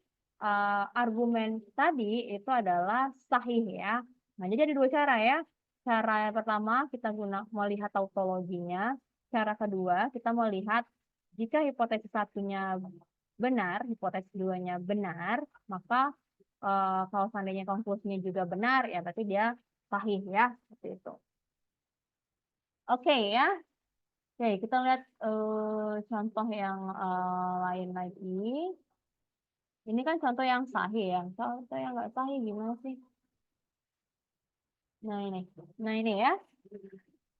argumen tadi itu adalah sahih ya. Nah, jadi ada dua cara ya. Cara yang pertama kita melihat tautologinya. Cara kedua kita melihat jika hipotesis 1-nya benar, hipotesis 2-nya benar, maka kalau seandainya konklusinya juga benar, ya berarti dia sahih ya, seperti itu. Oke ya. Oke, kita lihat contoh yang lain lagi. Ini kan contoh yang sahih ya. Contoh yang nggak sahih gimana sih? Nah ini ya.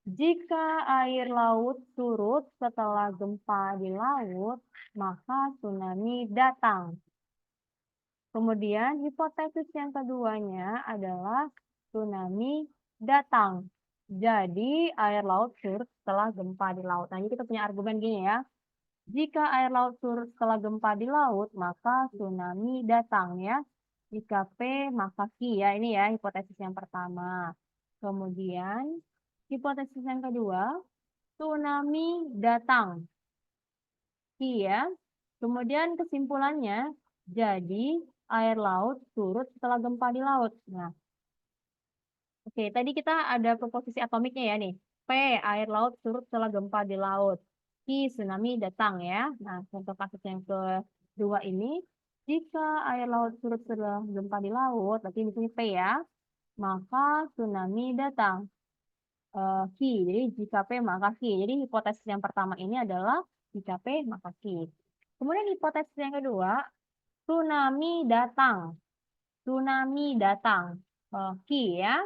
Jika air laut surut setelah gempa di laut, maka tsunami datang. Kemudian hipotesis yang keduanya adalah tsunami datang. Jadi air laut surut setelah gempa di laut. Nah, ini kita punya argumen gini ya. Jika air laut surut setelah gempa di laut, maka tsunami datang ya. Jika P, maka Q ya. Ini ya hipotesis yang pertama. Kemudian hipotesis yang kedua, tsunami datang. Q ya. Kemudian kesimpulannya, jadi air laut surut setelah gempa di laut. Nah, oke, tadi kita ada proposisi atomiknya ya nih. P, air laut surut setelah gempa di laut. Q, tsunami datang ya. Nah, contoh kasus yang kedua ini, jika air laut surut setelah gempa di laut, berarti di sini P ya, maka tsunami datang. Q, jadi jika P maka Q. Jadi hipotesis yang pertama ini adalah jika P maka Q. Kemudian hipotesis yang kedua, tsunami datang. Tsunami datang. Q ya.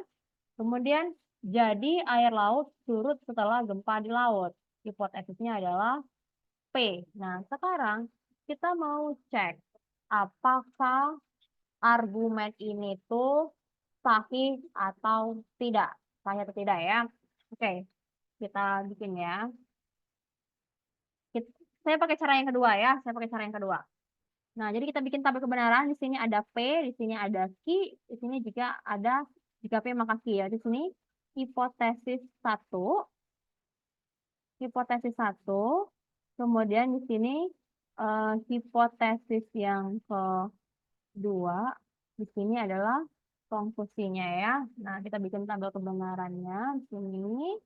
Kemudian jadi air laut surut setelah gempa di laut. Hipotesisnya adalah P. Nah, sekarang kita mau cek apakah argumen ini tuh sahih atau tidak. Sahih atau tidak ya. Oke, kita bikin ya. Saya pakai cara yang kedua ya. Saya pakai cara yang kedua. Nah, jadi kita bikin tabel kebenaran. Di sini ada P, di sini ada Q, di sini juga ada jika P maka Q ya. Di sini hipotesis 1. Hipotesis 1. Kemudian di sini hipotesis yang kedua. Di sini adalah konklusinya ya. Nah, kita bikin tabel kebenarannya di sini.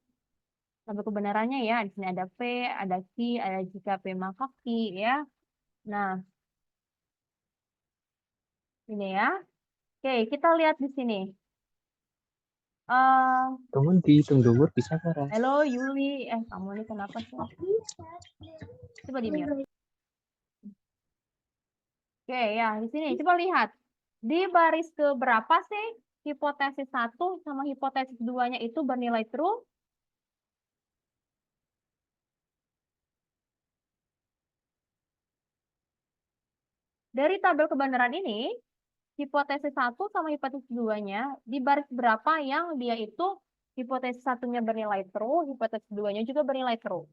Tabel kebenarannya ya, di sini ada P, ada Q, ada jika P maka Q ya. Nah, ini ya. Oke, kita lihat di sini. Temen dihitung dhuwur bisa kan? Halo Yuli, kamu ini kenapa sih? Coba di mute. Oke ya, di sini coba lihat. Di baris keberapa sih hipotesis 1 sama hipotesis 2-nya itu bernilai true? Dari tabel kebenaran ini, hipotesis 1 sama hipotesis 2-nya di baris berapa yang dia itu hipotesis 1-nya bernilai true, hipotesis 2-nya juga bernilai true.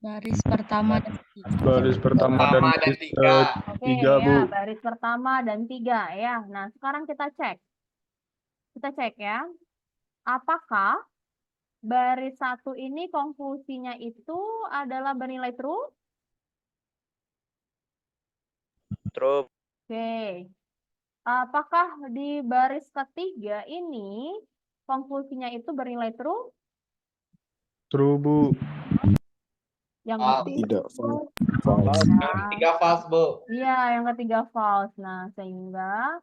Baris pertama dan ketiga. Baris pertama dan tiga. Oke tiga, Bu. ya, baris pertama dan 3 ya. Nah, sekarang kita cek. Kita cek ya. Apakah baris 1 ini konklusinya itu adalah bernilai true? True. Oke. Apakah di baris ketiga ini konklusinya itu bernilai true? True, Bu. Yang Tidak. Yang ketiga false, Bu. Iya, yang ketiga false. Nah, sehingga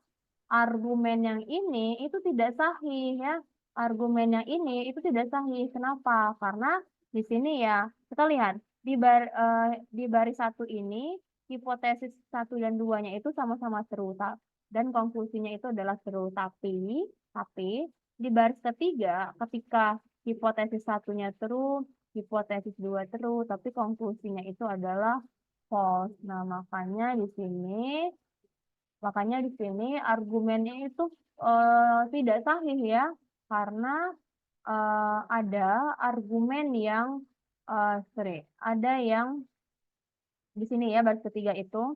argumen yang ini itu tidak sahih ya. Argumen yang ini itu tidak sahih. Kenapa? Karena di sini ya, kita lihat di baris 1 ini hipotesis 1 dan 2-nya itu sama-sama true. dan konklusinya itu adalah true. Tapi di baris ketiga ketika hipotesis satunya true, hipotesis 2 true, tapi konklusinya itu adalah false. Nah, makanya di sini argumennya itu tidak sahih ya, karena ada argumen yang ada yang di sini ya, baris ketiga itu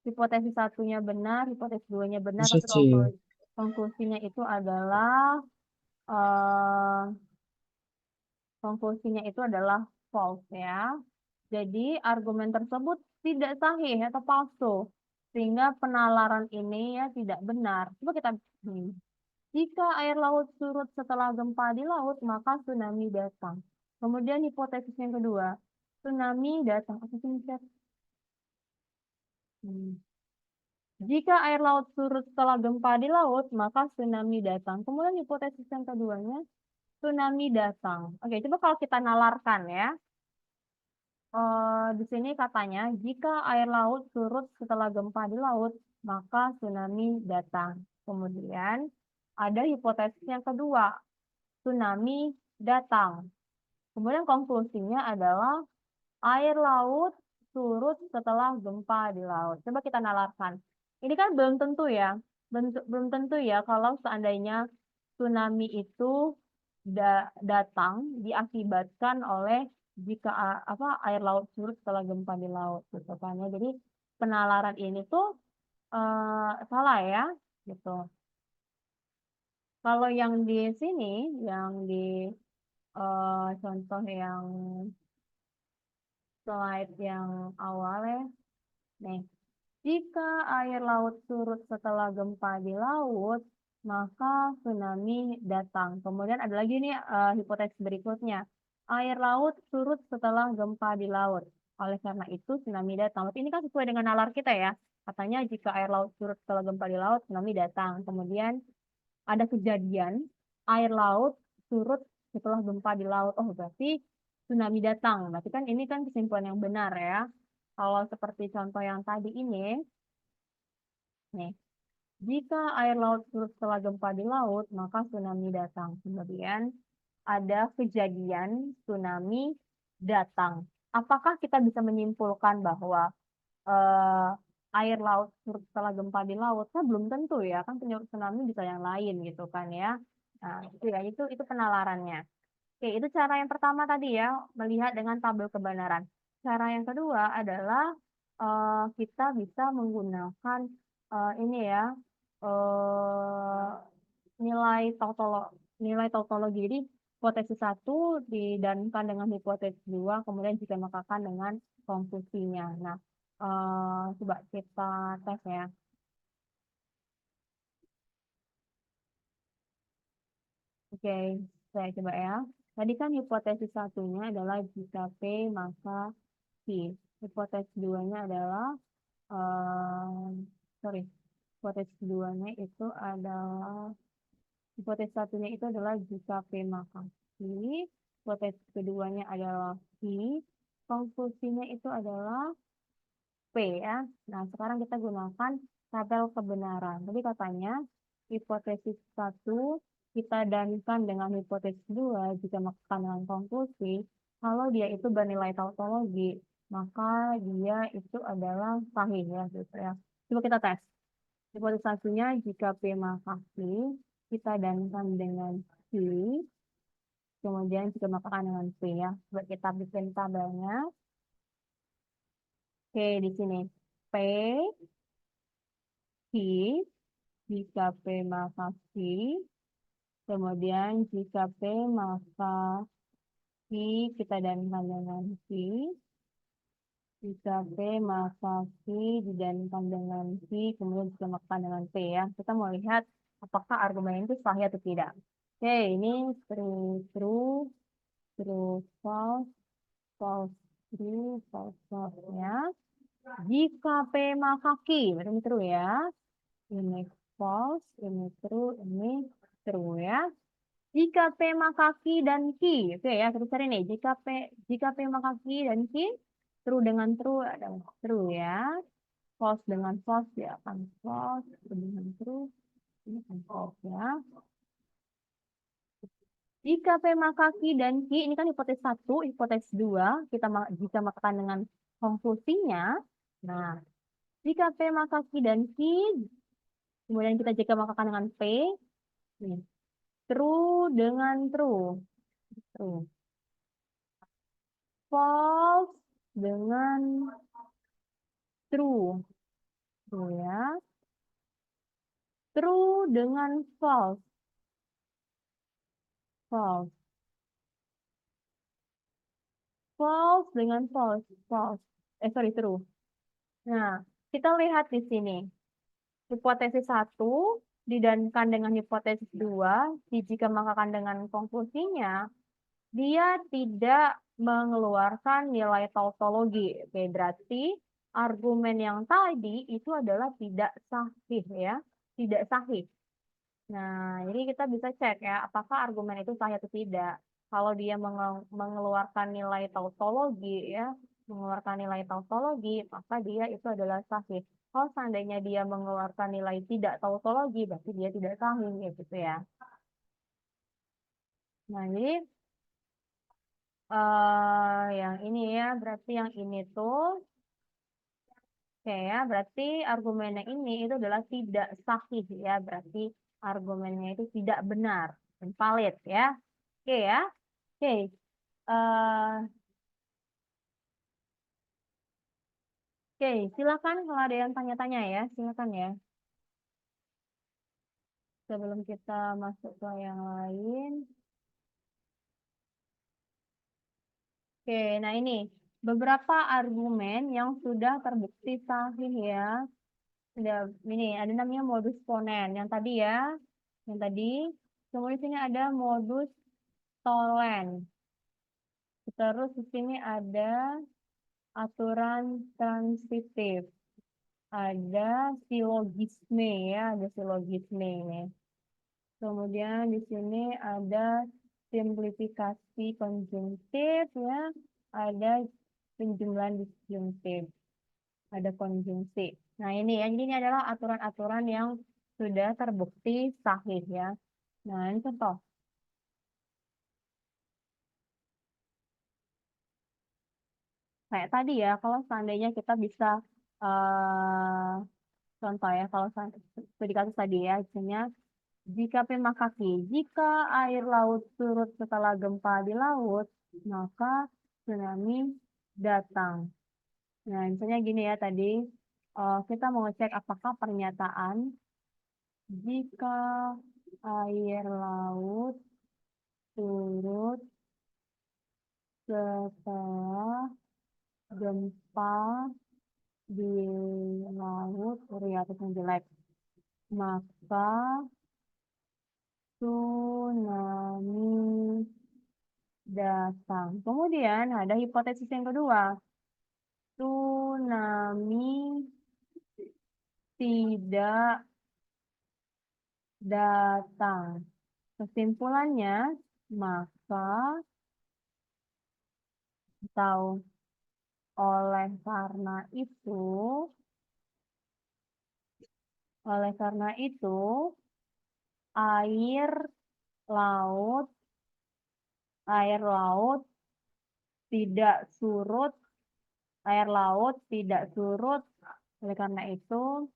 hipotesis satunya benar, hipotesis 2-nya benar, tapi konklusinya itu adalah false ya. Jadi argumen tersebut tidak sahih atau palsu, sehingga penalaran ini ya tidak benar. Coba kita jika air laut surut setelah gempa di laut, maka tsunami datang. Kemudian hipotesis yang kedua, tsunami datang. Apa sih, Mister? Jika air laut surut setelah gempa di laut, maka tsunami datang. Kemudian hipotesis yang keduanya, tsunami datang. Oke, coba kalau kita nalarkan ya. Di sini katanya, jika air laut surut setelah gempa di laut, maka tsunami datang. Kemudian ada hipotesis yang kedua, tsunami datang. Kemudian konklusinya adalah air laut surut setelah gempa di laut. Coba kita nalarkan. Ini kan belum tentu ya. Belum tentu ya kalau seandainya tsunami itu datang diakibatkan oleh jika air laut surut setelah gempa di laut gitu kan ya. Jadi penalaran ini tuh salah ya gitu. Kalau yang di sini, yang di contoh yang slide yang awal ya, nih, jika air laut surut setelah gempa di laut, maka tsunami datang. Kemudian ada lagi nih hipotesis berikutnya, air laut surut setelah gempa di laut. Oleh karena itu tsunami datang. Tapi ini kan sesuai dengan nalar kita ya. Katanya jika air laut surut setelah gempa di laut, tsunami datang. Kemudian ada kejadian air laut surut setelah gempa di laut. Oh, berarti tsunami datang. Berarti kan ini kan kesimpulan yang benar ya. Kalau seperti contoh yang tadi ini, nih, jika air laut surut setelah gempa di laut, maka tsunami datang. Kemudian ada kejadian tsunami datang. Apakah kita bisa menyimpulkan bahwa air laut surut setelah gempa di laut? Kan belum tentu ya, kan penyebab tsunami bisa yang lain gitu kan ya. Nah, itu penalarannya. Oke, itu cara yang pertama tadi ya, melihat dengan tabel kebenaran. Cara yang kedua adalah kita bisa menggunakan ini ya, nilai tautologi. Jadi hipotesis 1 didandingkan dengan hipotesis 2, kemudian jika makakan dengan konklusinya. Nah, coba kita tes ya. Oke, saya coba ya. Tadi kan hipotesis satunya adalah jika P maka Q. Hipotesis 2-nya adalah hipotesis 2-nya itu adalah hipotesis satunya itu adalah jika P maka Q. Hipotesis keduanya adalah Q. Konklusinya itu adalah P ya. Nah, sekarang kita gunakan tabel kebenaran. Jadi katanya hipotesis 1 kita bandingkan dengan hipotesis 2 jika melakukan dengan konklusi, kalau dia itu bernilai tautologi, maka dia itu adalah sahih ya gitu ya. Coba kita tes. Hipotesis satunya jika P maka Q, kita bandingkan dengan Q, kemudian jika melakukan dengan P ya. Coba kita bikin tabelnya. Oke, di sini P, Q, jika P maka Q, kemudian jika P maka Q kita bandingkan dengan Q, jika P maka Q dibandingkan dengan Q, kemudian jika melakukan dengan P ya. Kita mau lihat apakah argumen itu sahih atau tidak. Oke, ini true, false, true, false ya. Jika P maka Q, berarti ini true ya. Ini false, ini true, ini true ya. Jika P maka Q dan Q, oke ya, kita cari nih. Jika P maka Q dan Q, true dengan true adalah true ya. false dengan false dia akan false, dengan true ini akan false ya. Jika P maka Q dan Q, ini kan hipotesis 1, hipotesis 2, jika makakan dengan konklusinya. Nah, jika P maka Q dan Q, kemudian kita jika makakan dengan P, nih, true dengan true. True. False dengan true. True ya. True dengan false. False. False dengan false. False. True. Nah, kita lihat di sini. Hipotesis 1 didandingkan dengan hipotesis 2, jika makakan dengan konklusinya, dia tidak mengeluarkan nilai tautologi. Oke, berarti argumen yang tadi itu adalah tidak sahih ya, tidak sahih. Nah, jadi kita bisa cek ya, apakah argumen itu sahih atau tidak. Kalau dia mengeluarkan nilai tautologi ya, maka dia itu adalah sahih. Kalau seandainya dia mengeluarkan nilai tidak tautologi, berarti dia tidak sahih gitu ya. Nah, jadi yang ini ya, berarti yang ini tuh, oke ya, berarti argumennya ini itu adalah tidak sahih ya, berarti argumennya itu tidak benar, invalid ya. Oke ya, oke. Oke, silakan kalau ada yang tanya-tanya ya, silakan ya. Sebelum kita masuk ke yang lain. Oke, nah ini beberapa argumen yang sudah terbukti sahih ya. Sudah, ini ada namanya modus ponen yang tadi ya, yang tadi. Kemudian sini ada modus tollens. Terus di sini ada aturan transitif. Ada silogisme ya, ada silogisme ini. Kemudian di sini ada simplifikasi konjungtif ya, ada penjumlahan disjungtif, ada konjungsi. Nah ini ya, jadi ini adalah aturan-aturan yang sudah terbukti sahih ya. Nah ini contoh. Kayak tadi ya, kalau seandainya kita bisa contoh ya, kalau seperti kasus tadi ya, misalnya jika P maka Q, jika air laut surut setelah gempa di laut, maka tsunami datang. Nah, misalnya gini ya tadi, kita mau cek apakah pernyataan jika air laut surut setelah gempa di laut, atau yang jelek, maka tsunami datang. Kemudian ada hipotesis yang kedua. Tsunami tidak datang. Kesimpulannya, maka atau oleh karena itu air laut tidak surut, oleh karena itu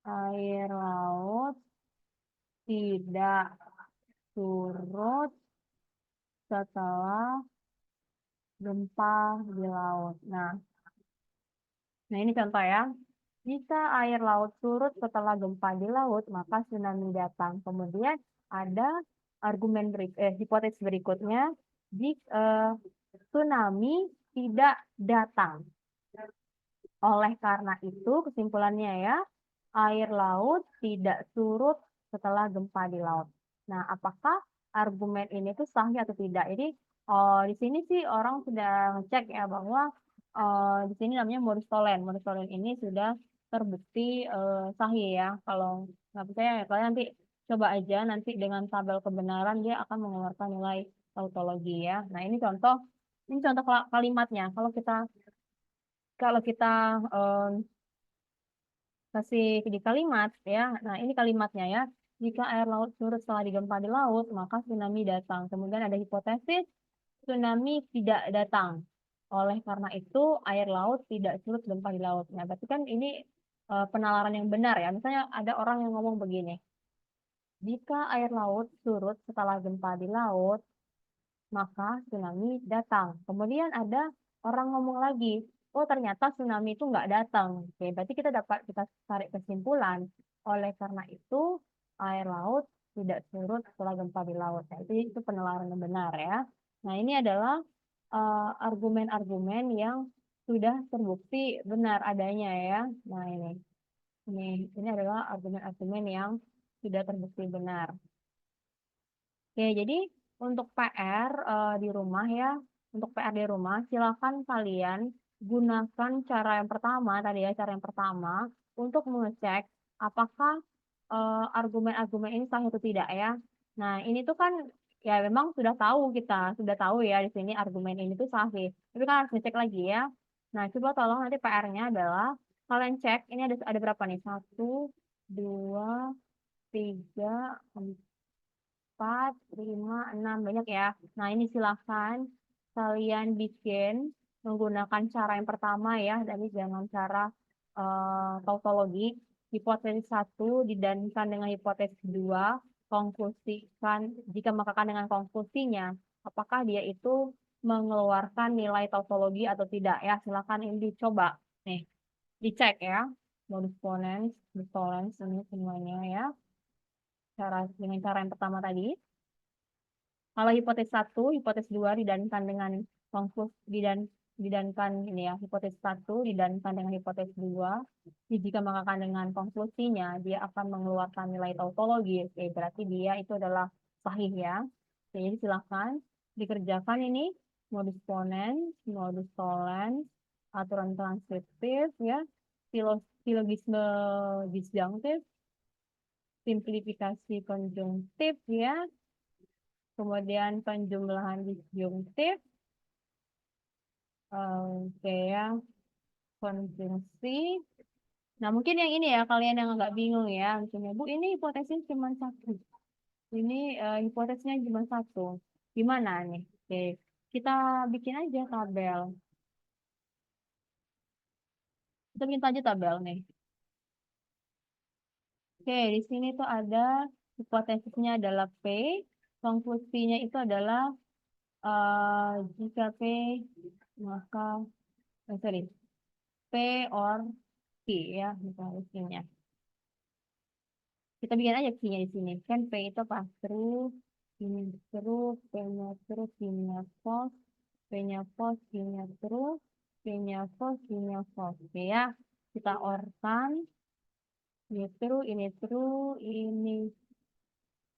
air laut tidak surut setelah gempa di laut. Nah ini contoh ya. Jika air laut surut setelah gempa di laut, maka tsunami datang. Kemudian ada argumen hipotesis berikutnya, jika tsunami tidak datang. Oleh karena itu, kesimpulannya ya, air laut tidak surut setelah gempa di laut. Nah, apakah argumen ini tuh sahih atau tidak? Jadi, di sini sih orang sudah ngecek ya bahwa di sini namanya modus tollens. Modus tollens ini sudah terbukti sahih ya. Kalau nggak percaya ya, kalian nanti coba aja nanti dengan tabel kebenaran dia akan mengeluarkan nilai tautologi ya. Nah, ini contoh kalimatnya. Kalau kita kasih di kalimat ya. Nah, ini kalimatnya ya. Jika air laut surut setelah digempa di laut, maka tsunami datang. Kemudian ada hipotesis tsunami tidak datang. Oleh karena itu, air laut tidak surut gempa di laut. Nah, berarti kan ini penalaran yang benar ya. Misalnya ada orang yang ngomong begini. Jika air laut surut setelah gempa di laut, maka tsunami datang. Kemudian ada orang ngomong lagi, oh ternyata tsunami itu nggak datang. Oke, berarti kita tarik kesimpulan. Oleh karena itu, air laut tidak surut setelah gempa di laut. Nah, itu penalaran yang benar ya. Nah, ini adalah argumen-argumen yang sudah terbukti benar adanya ya. Nah, ini adalah argumen-argumen yang sudah terbukti benar. Oke, jadi untuk PR di rumah ya, untuk PR di rumah, silakan kalian gunakan cara yang pertama tadi ya, cara yang pertama untuk mengecek apakah argumen-argumen ini sah atau tidak ya. Nah, ini tuh kan ya memang sudah tahu ya di sini argumen ini tuh sahih. Tapi kan harus ngecek lagi ya. Nah, coba tolong nanti PR-nya adalah kalian cek ini ada berapa nih? 1, 2, 3, 4, 5, 6, banyak ya. Nah, ini silahkan kalian bikin menggunakan cara yang pertama ya, dari jangan cara tautologi. Hipotesis 1 dibandingkan dengan hipotesis 2, konklusikan, jika makakan dengan konklusinya, apakah dia itu mengeluarkan nilai tautologi atau tidak ya. Silahkan ini dicoba. Nih, dicek ya. Modus ponens, tollens, ini semuanya ya. Dengan cara yang pertama tadi. Kalau hipotesis 1, hipotesis 2 didandingkan dengan didandingkan ini ya, hipotesis 1 didandingkan dengan hipotesis 2, jika mengatakan dengan konklusinya, dia akan mengeluarkan nilai tautologi. Oke, berarti dia itu adalah sahih ya. Oke, jadi silahkan dikerjakan ini, modus ponens, modus tollens, aturan transkriptif ya, silogisme disjunktif, simplifikasi konjungtif ya, kemudian penjumlahan disjungtif, oke ya, konjungsi. Nah, mungkin yang ini ya, kalian yang agak bingung ya, misalnya, Bu, ini hipotesis cuma satu. Ini hipotesisnya cuma satu. Gimana nih? Oke, kita bikin aja tabel. Kita bikin aja tabel nih. Oke, di sini tuh ada hipotesisnya adalah P, konklusinya itu adalah jika P, maka, sorry, P or Q ya, misalnya Q-nya. Kita bikin aja Q-nya di sini. Kan P itu apa? True, Q-nya true, P-nya true, Q-nya false, P-nya false, Q-nya true, P-nya false, Q-nya false. Oke ya, kita orkan. Ini true, ini true, ini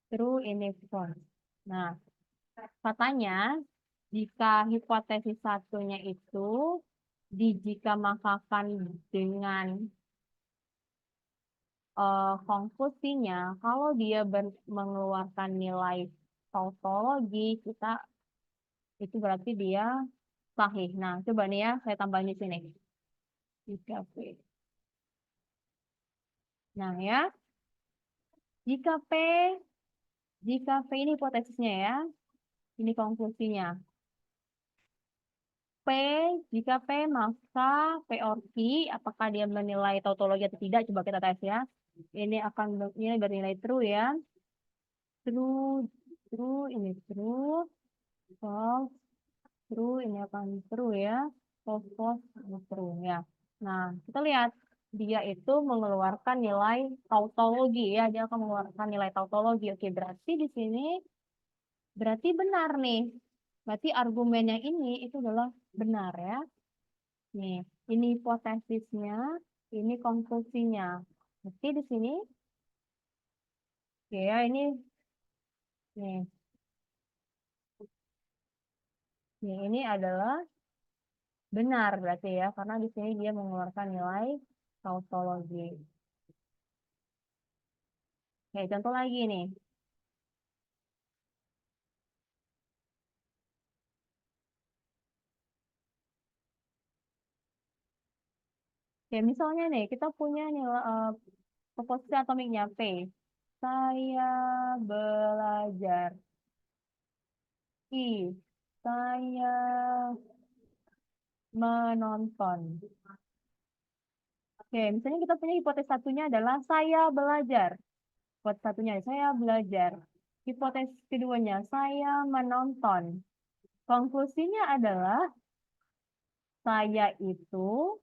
true, ini false. Nah, katanya jika hipotesis satunya itu jika makakan dengan konklusinya, kalau dia mengeluarkan nilai tautologi, kita itu berarti dia sahih. Nah, coba nih ya, saya tambahin di sini. 3P. Nah ya, jika P ini hipotesisnya ya, ini konklusinya. P, jika P maka P or Q, apakah dia menilai tautologi atau tidak? Coba kita tes ya. Ini bernilai true ya. True, ini true. False, true, ini akan true ya. False, false, ini true ya. Nah, kita lihat dia itu mengeluarkan nilai tautologi ya. Dia akan mengeluarkan nilai tautologi. Oke, berarti di sini berarti benar nih. Berarti argumen yang ini itu adalah benar ya. Nih, ini hipotesisnya, ini konklusinya. Berarti di sini, ya ini, nih, ini adalah benar berarti ya, karena di sini dia mengeluarkan nilai tautologi. Oke, contoh lagi nih. Oke, misalnya nih, kita punya nih komposisi atomiknya P. Saya belajar. I. Saya menonton. Oke, misalnya kita punya hipotesis satunya adalah saya belajar. Hipotesis satunya, saya belajar. Hipotesis keduanya, saya menonton. Konklusinya adalah saya itu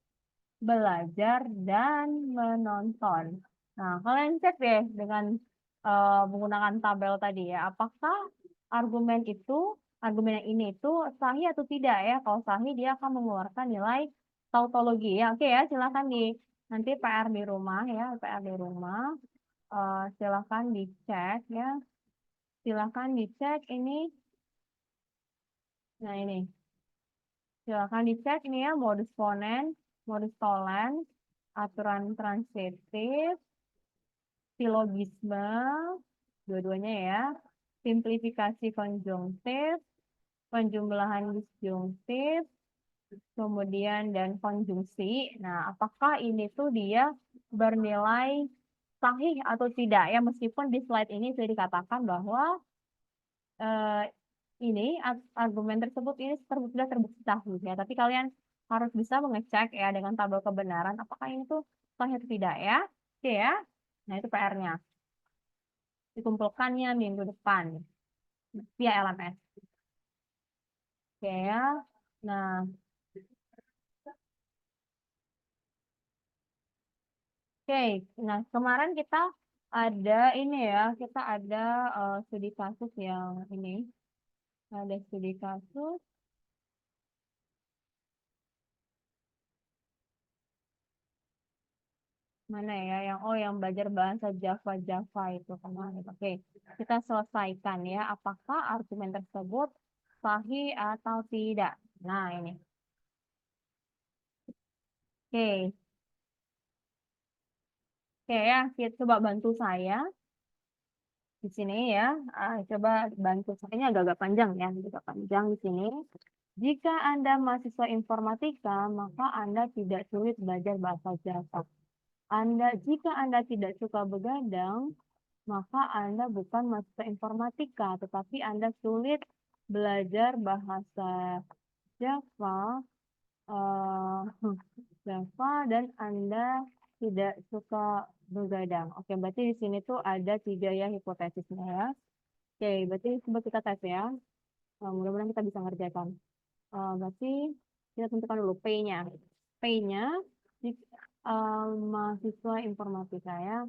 belajar dan menonton. Nah, kalian cek deh dengan menggunakan tabel tadi ya, apakah argumen yang ini itu sahih atau tidak ya? Kalau sahih dia akan mengeluarkan nilai tautologi ya. Oke ya, silakan nanti PR di rumah ya, PR di rumah. Silakan dicek ya. Silakan dicek ini. Nah, ini. Silakan dicek ini ya, modus ponens, modus tollens, aturan transitif, silogisme, dua-duanya ya, simplifikasi konjungtif, penjumlahan disjungtif, kemudian dan konjungsi. Nah, apakah ini tuh dia bernilai sahih atau tidak ya, meskipun di slide ini sudah dikatakan bahwa ini argumen tersebut ini sudah terbukti sahih ya, tapi kalian harus bisa mengecek ya dengan tabel kebenaran apakah ini tuh sahih atau tidak ya. Oke ya. Nah, itu PR-nya. Dikumpulkannya minggu depan via LMS. Oke ya. Nah, oke. Nah, kemarin kita ada ini ya, kita ada studi kasus yang ini. Ada studi kasus. Mana ya yang belajar bahasa Java itu kemarin. Oke, kita selesaikan ya. Apakah argumen tersebut sahih atau tidak? Nah, ini. Oke. Oke ya, kita coba bantu saya di sini ya. Coba bantu saya, ini agak-agak panjang ya, agak panjang di sini. Jika Anda mahasiswa informatika, maka Anda tidak sulit belajar bahasa Java. Jika Anda tidak suka begadang, maka Anda bukan mahasiswa informatika, tetapi Anda sulit belajar bahasa Java, dan Anda tidak suka begadang. Oke, berarti di sini tuh ada 3 ya hipotesisnya ya. Oke, berarti coba kita tes ya. Mudah-mudahan kita bisa ngerjakan. Berarti kita tentukan dulu P-nya. P-nya mahasiswa informatika ya.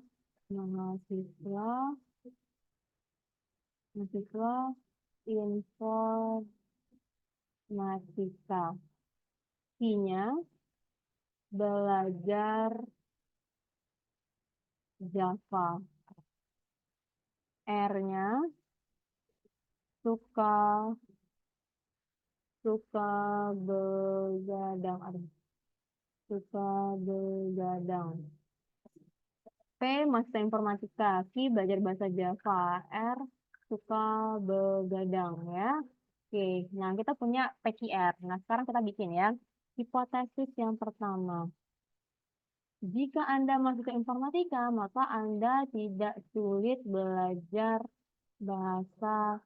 Mahasiswa informatika. I-nya belajar Java. R-nya suka begadang. Suka begadang. P mahasiswa informatika. Q belajar bahasa Java. R suka begadang ya. Oke, nah kita punya PQR. Nah, sekarang kita bikin ya. Hipotesis yang pertama. Jika Anda masuk ke informatika, maka Anda tidak sulit belajar bahasa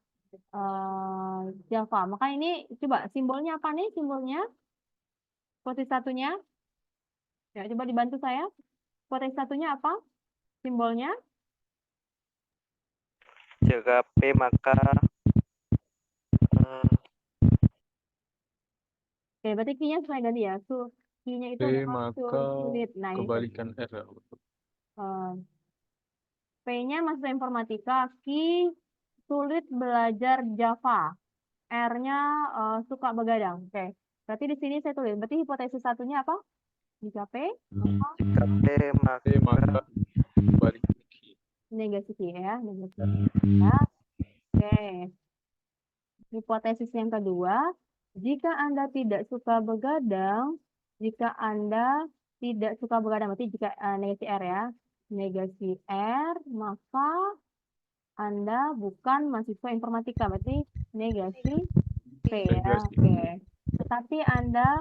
Java. Maka ini coba simbolnya apa nih simbolnya? Hipotesis satunya. Ya, coba dibantu saya. Hipotesis satunya apa? Simbolnya? Jika P maka Oke, berarti Q-nya sesuai ganti ya. Q-nya itu P masuk maka sulit. Nah, ini kebalikan R. P-nya masuk informatika. Q sulit belajar Java. R-nya suka begadang. Oke. Berarti di sini saya tulis. Berarti hipotesis satunya apa? Jika P jika P maka P maka kebalikan Q. negasi Q ya. Negasi Q. Ya. Oke. Hipotesis yang kedua. Jika Anda tidak suka begadang, berarti jika negasi R ya, negasi R, maka Anda bukan mahasiswa informatika, berarti negasi P ya. Negasi. Oke. Tetapi Anda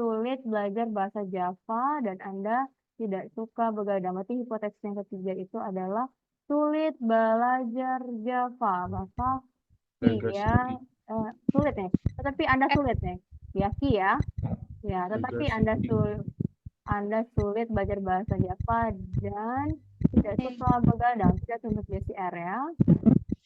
sulit belajar bahasa Java dan Anda tidak suka begadang. Berarti hipotesis yang ketiga itu adalah sulit belajar Java. Maka ya, sulit nih. Tetapi Anda sulit nih. Ya, ya. Ya, tetapi Anda sulit belajar bahasa Java dan tidak suka begadang. Tidak untuk JCR ya.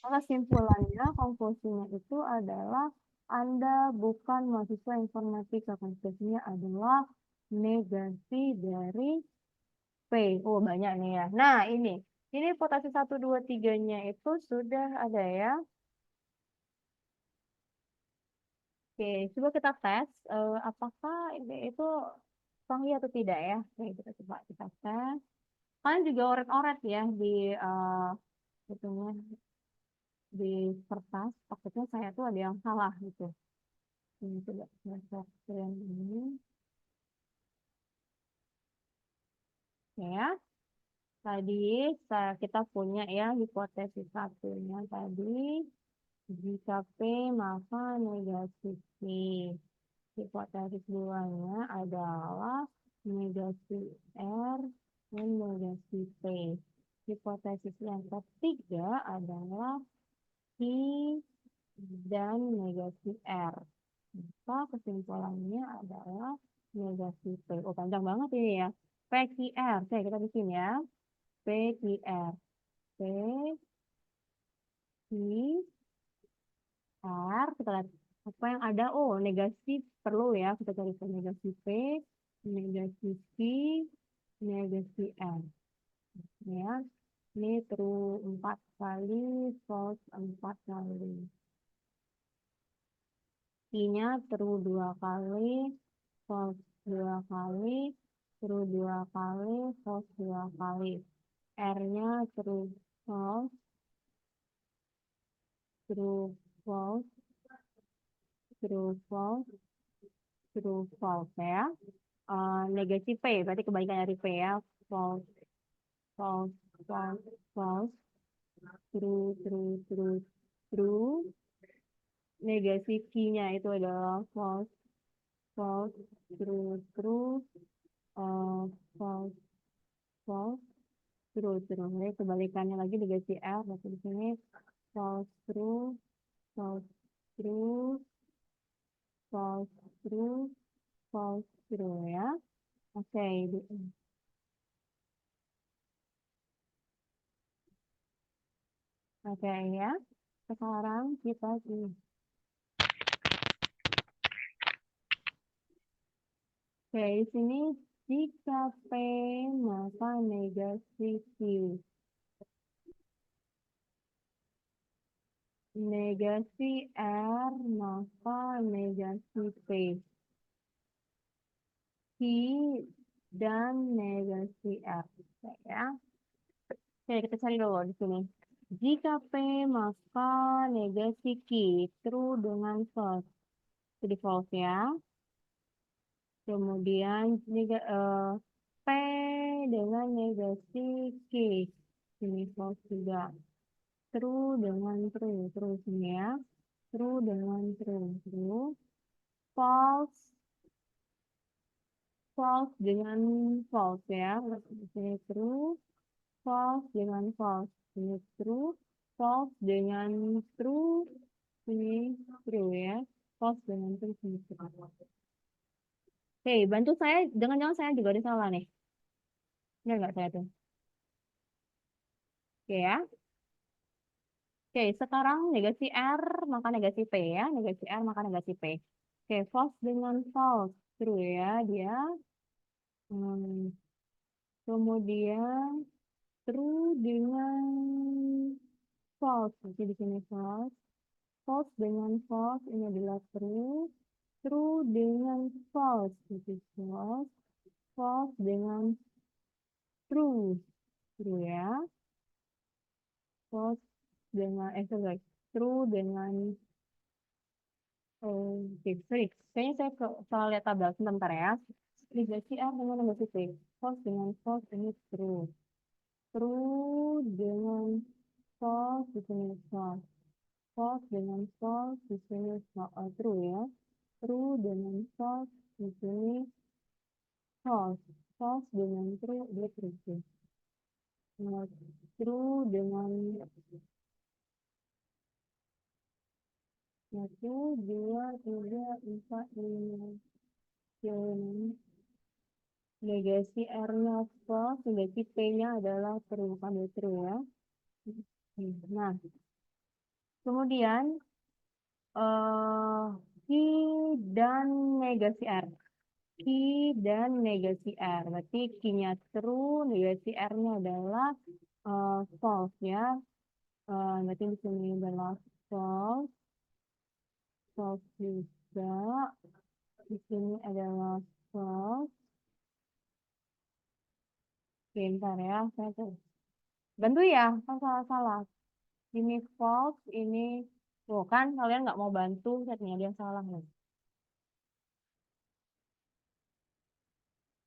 Maka kesimpulannya, konklusinya itu adalah Anda bukan mahasiswa informatika. Konklusinya adalah negasi dari P. Oh, banyak nih ya. Nah, ini hipotesis 1, 2, 3-nya itu sudah ada ya. Oke, coba kita tes apakah ini itu sahih atau tidak ya. Oke, kita coba kita tes. Kalian juga oret-oret ya di itunya di kertas. Takutnya saya tuh ada yang salah gitu. Ini coba saya kalian ini. Ya, tadi kita punya ya hipotesis satunya tadi. Jika P maka negasi P. Hipotesis duanya adalah negasi R dan negasi P. Hipotesis yang ketiga adalah Q dan negasi R. Maka kesimpulannya adalah negasi P. Oh, panjang banget ini ya. PQR. Oke, kita bikin ya. PQR. P, Q, R. Kita lihat apa yang ada. Oh, negasi perlu ya. Kita cari negasi P, negasi Q, negasi R. Ya. Ini true 4 kali, false 4 kali. Q-nya true 2 kali, false 2 kali, true 2 kali, false 2 kali. R-nya true false, true false, true false, true false ya. Negasi P, berarti kebalikan dari P ya. False, false, false, false, true, true, true, true. Negasi Q-nya itu adalah false, false, true, true, false, false, true, true. Jadi kebalikannya lagi negasi R, berarti di sini false, true, false, true, false, true, false, true ya. Oke, oke ya. Sekarang kita Oke, di sini jika P maka negasi Q. Negasi R maka negasi P. Q dan negasi R. Oke, ya. Oke, kita cari dulu di sini. Jika P maka negasi Q. True dengan false. Jadi false ya. Kemudian P dengan negasi Q. Ini false juga. True dengan true. Terus ini ya. True dengan true. True. False. False dengan false ya. Ini true. False dengan false. Ini true. False dengan true. Ini true ya. False dengan true. Ini true. Oke, bantu saya. Jangan-jangan saya juga ada salah nih. Benar nggak saya tuh? Oke ya. Oke, sekarang negasi R maka negasi P ya. Negasi R maka negasi P. Oke, false dengan false. True ya dia. Kemudian true dengan false. Jadi di sini false. False dengan false ini adalah true. True dengan false. Jadi false. False dengan true. True ya. False dengan sorry. True dengan sorry. Kayaknya saya salah lihat tabel sebentar ya. Negasi R dengan negasi P. False dengan false ini true. True dengan false di sini false. False dengan false di sini true ya. True dengan false Di sini false. False dengan true, dia true. Nah, true dengan 1, 2, 3, 4, 5. Negasi R-nya false, negasi P-nya adalah true, ambil true ya. Nah, kemudian key dan negasi R. Key dan negasi R. Berarti key-nya true, negasi R-nya adalah false ya. Berarti di sini adalah false. False juga. Di sini adalah false. Oke, bentar ya. Saya tuh. Bantu ya, kan salah-salah. Ini false, ini tuh kan kalian nggak mau bantu, setnya dia salah nih.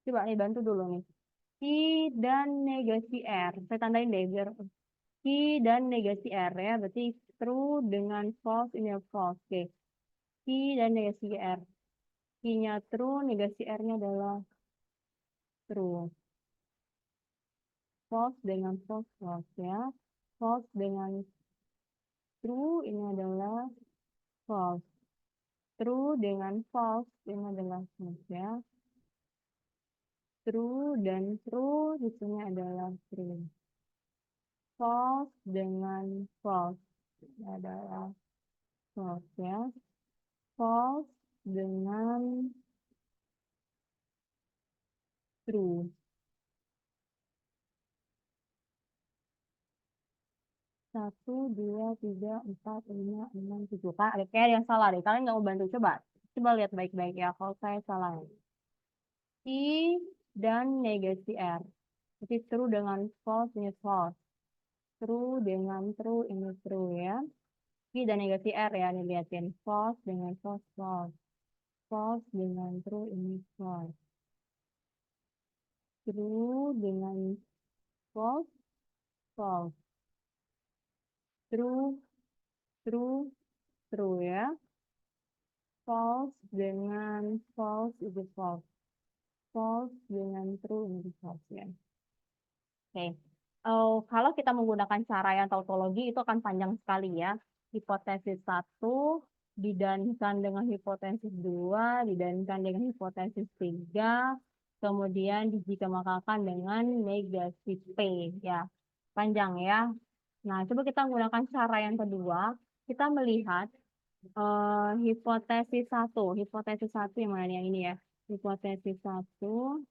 Coba nih bantu dulu nih. Key dan negasi R. Saya tandain deh biar key dan negasi R ya. Berarti true dengan false ini false. Oke. Key dan negasi R. Key-nya true, negasi R-nya adalah true. False dengan false false ya. False dengan true ini adalah false. True dengan false ini adalah false ya. True dan true di sini adalah true. False dengan false adalah false ya. False dengan true. 1, 2, 3, 4, 5, 6, 7. Kak, ada kayak yang salah deh. Kalian nggak mau bantu coba. Coba lihat baik-baik ya. Kalau saya salah. Key dan negasi R. Jadi true dengan false ini false. True dengan true ini true ya. Key dan negasi R ya, nih lihatin. False dengan false false. False dengan true ini false. True dengan false false. True true true ya. False dengan false itu false. False dengan true ini false ya. Oke. Kalau kita menggunakan cara yang tautologi itu akan panjang sekali ya. Hipotesis 1 didandingkan dengan hipotesis 2, didandingkan dengan hipotesis 3, kemudian dijikamakan dengan negasi P ya. Panjang ya. Nah, coba kita menggunakan cara yang kedua. Kita melihat hipotesis 1. Hipotesis 1 yang mana nih? Yang ini ya. Hipotesis 1.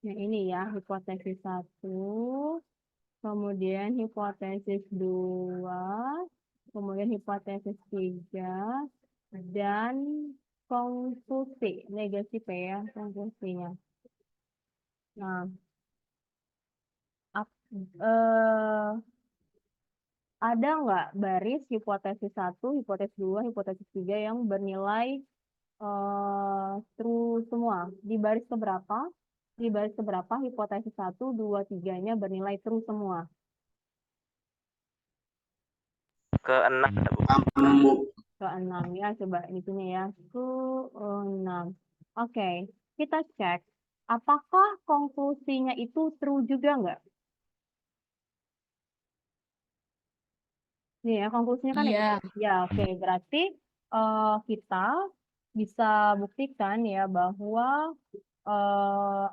Yang ini ya, hipotesis 1. Kemudian hipotesis 2. Kemudian hipotesis 3. Dan konklusi. Negasi P ya, konklusinya. Nah, ada nggak baris hipotesis 1, hipotesis 2, hipotesis 3 yang bernilai true semua? Di baris keberapa? Di baris keberapa hipotesis 1, 2, 3-nya bernilai true semua? Ke-6 Bu. Ke-6 ya, coba di sini ya. Ke-6. Oke, kita cek. Apakah konklusinya itu true juga nggak? Nih ya, konklusinya kan Iya. ya, oke. Berarti kita bisa buktikan ya bahwa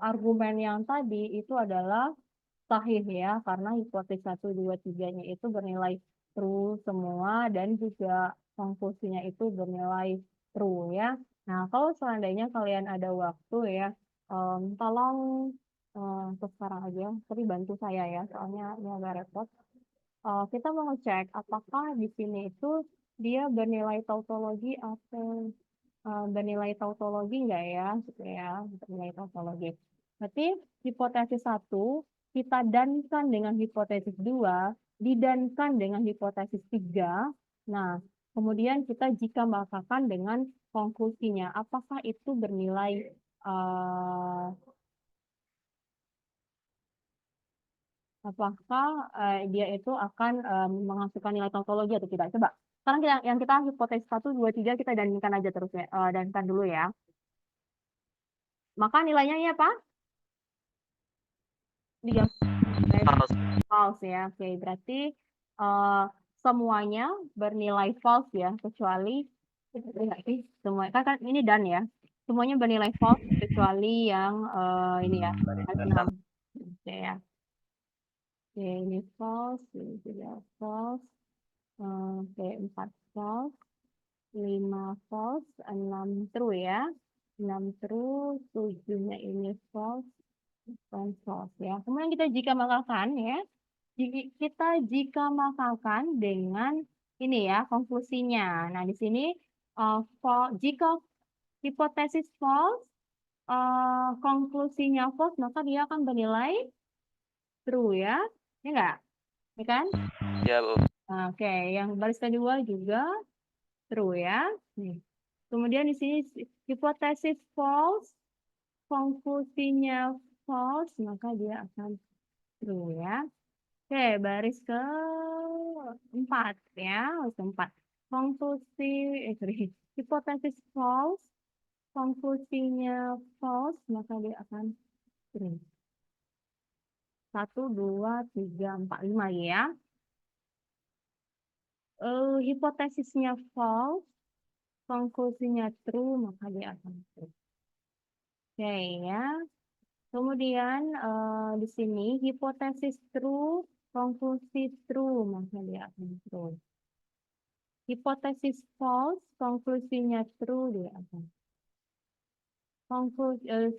argumen yang tadi itu adalah sahih ya, karena hipotesis 1, 2, 3-nya itu bernilai true semua dan juga konklusinya itu bernilai true ya. Nah, kalau seandainya kalian ada waktu ya, tolong sekarang aja, tapi bantu saya ya, soalnya ini agak repot. Kita mau ngecek apakah di sini itu dia bernilai tautologi atau bernilai tautologi enggak ya, gitu ya, bernilai tautologi. Berarti hipotesis 1 kita dankan dengan hipotesis 2, didankan dengan hipotesis 3. Nah, kemudian kita jika melakukan dengan konklusinya, apakah itu bernilai apakah dia itu akan menghasilkan nilai tautologi atau tidak? Coba Sekarang yang kita hipotesis 1, 2, 3 kita bandingkan aja terus ya. Bandingkan dulu ya. Maka nilainya ini apa? False. False ya. Oke, berarti semuanya bernilai false ya, kecuali enggak sih, semua kan ini done ya. Semuanya bernilai false kecuali yang ini ya, 6. Oke ya. Oke, ini false, ini juga false. Oke, 4 false, 5 false, 6 true ya. 6 true, 7-nya ini false, 8 false ya. Kemudian kita jika makalkan ya. Jika makalkan dengan ini ya konklusinya. Nah, di sini jika hipotesis false, konklusinya false, maka dia akan bernilai true ya. Ya enggak? Ya kan? Ya, Bu. Nah, oke, yang baris kedua juga true ya. Nih. Kemudian di sini hipotesis false, konklusinya false, maka dia akan true ya. Oke, baris keempat ya, baris keempat. Hipotesis false, konklusinya false, maka dia akan true. 1, 2, 3, 4, 5 ya. Hipotesisnya false, konklusinya true, maka dia akan true. Oke ya. Kemudian di sini hipotesis true, konklusi true, maka dia akan true. Hipotesis false, konklusinya true, dia akan.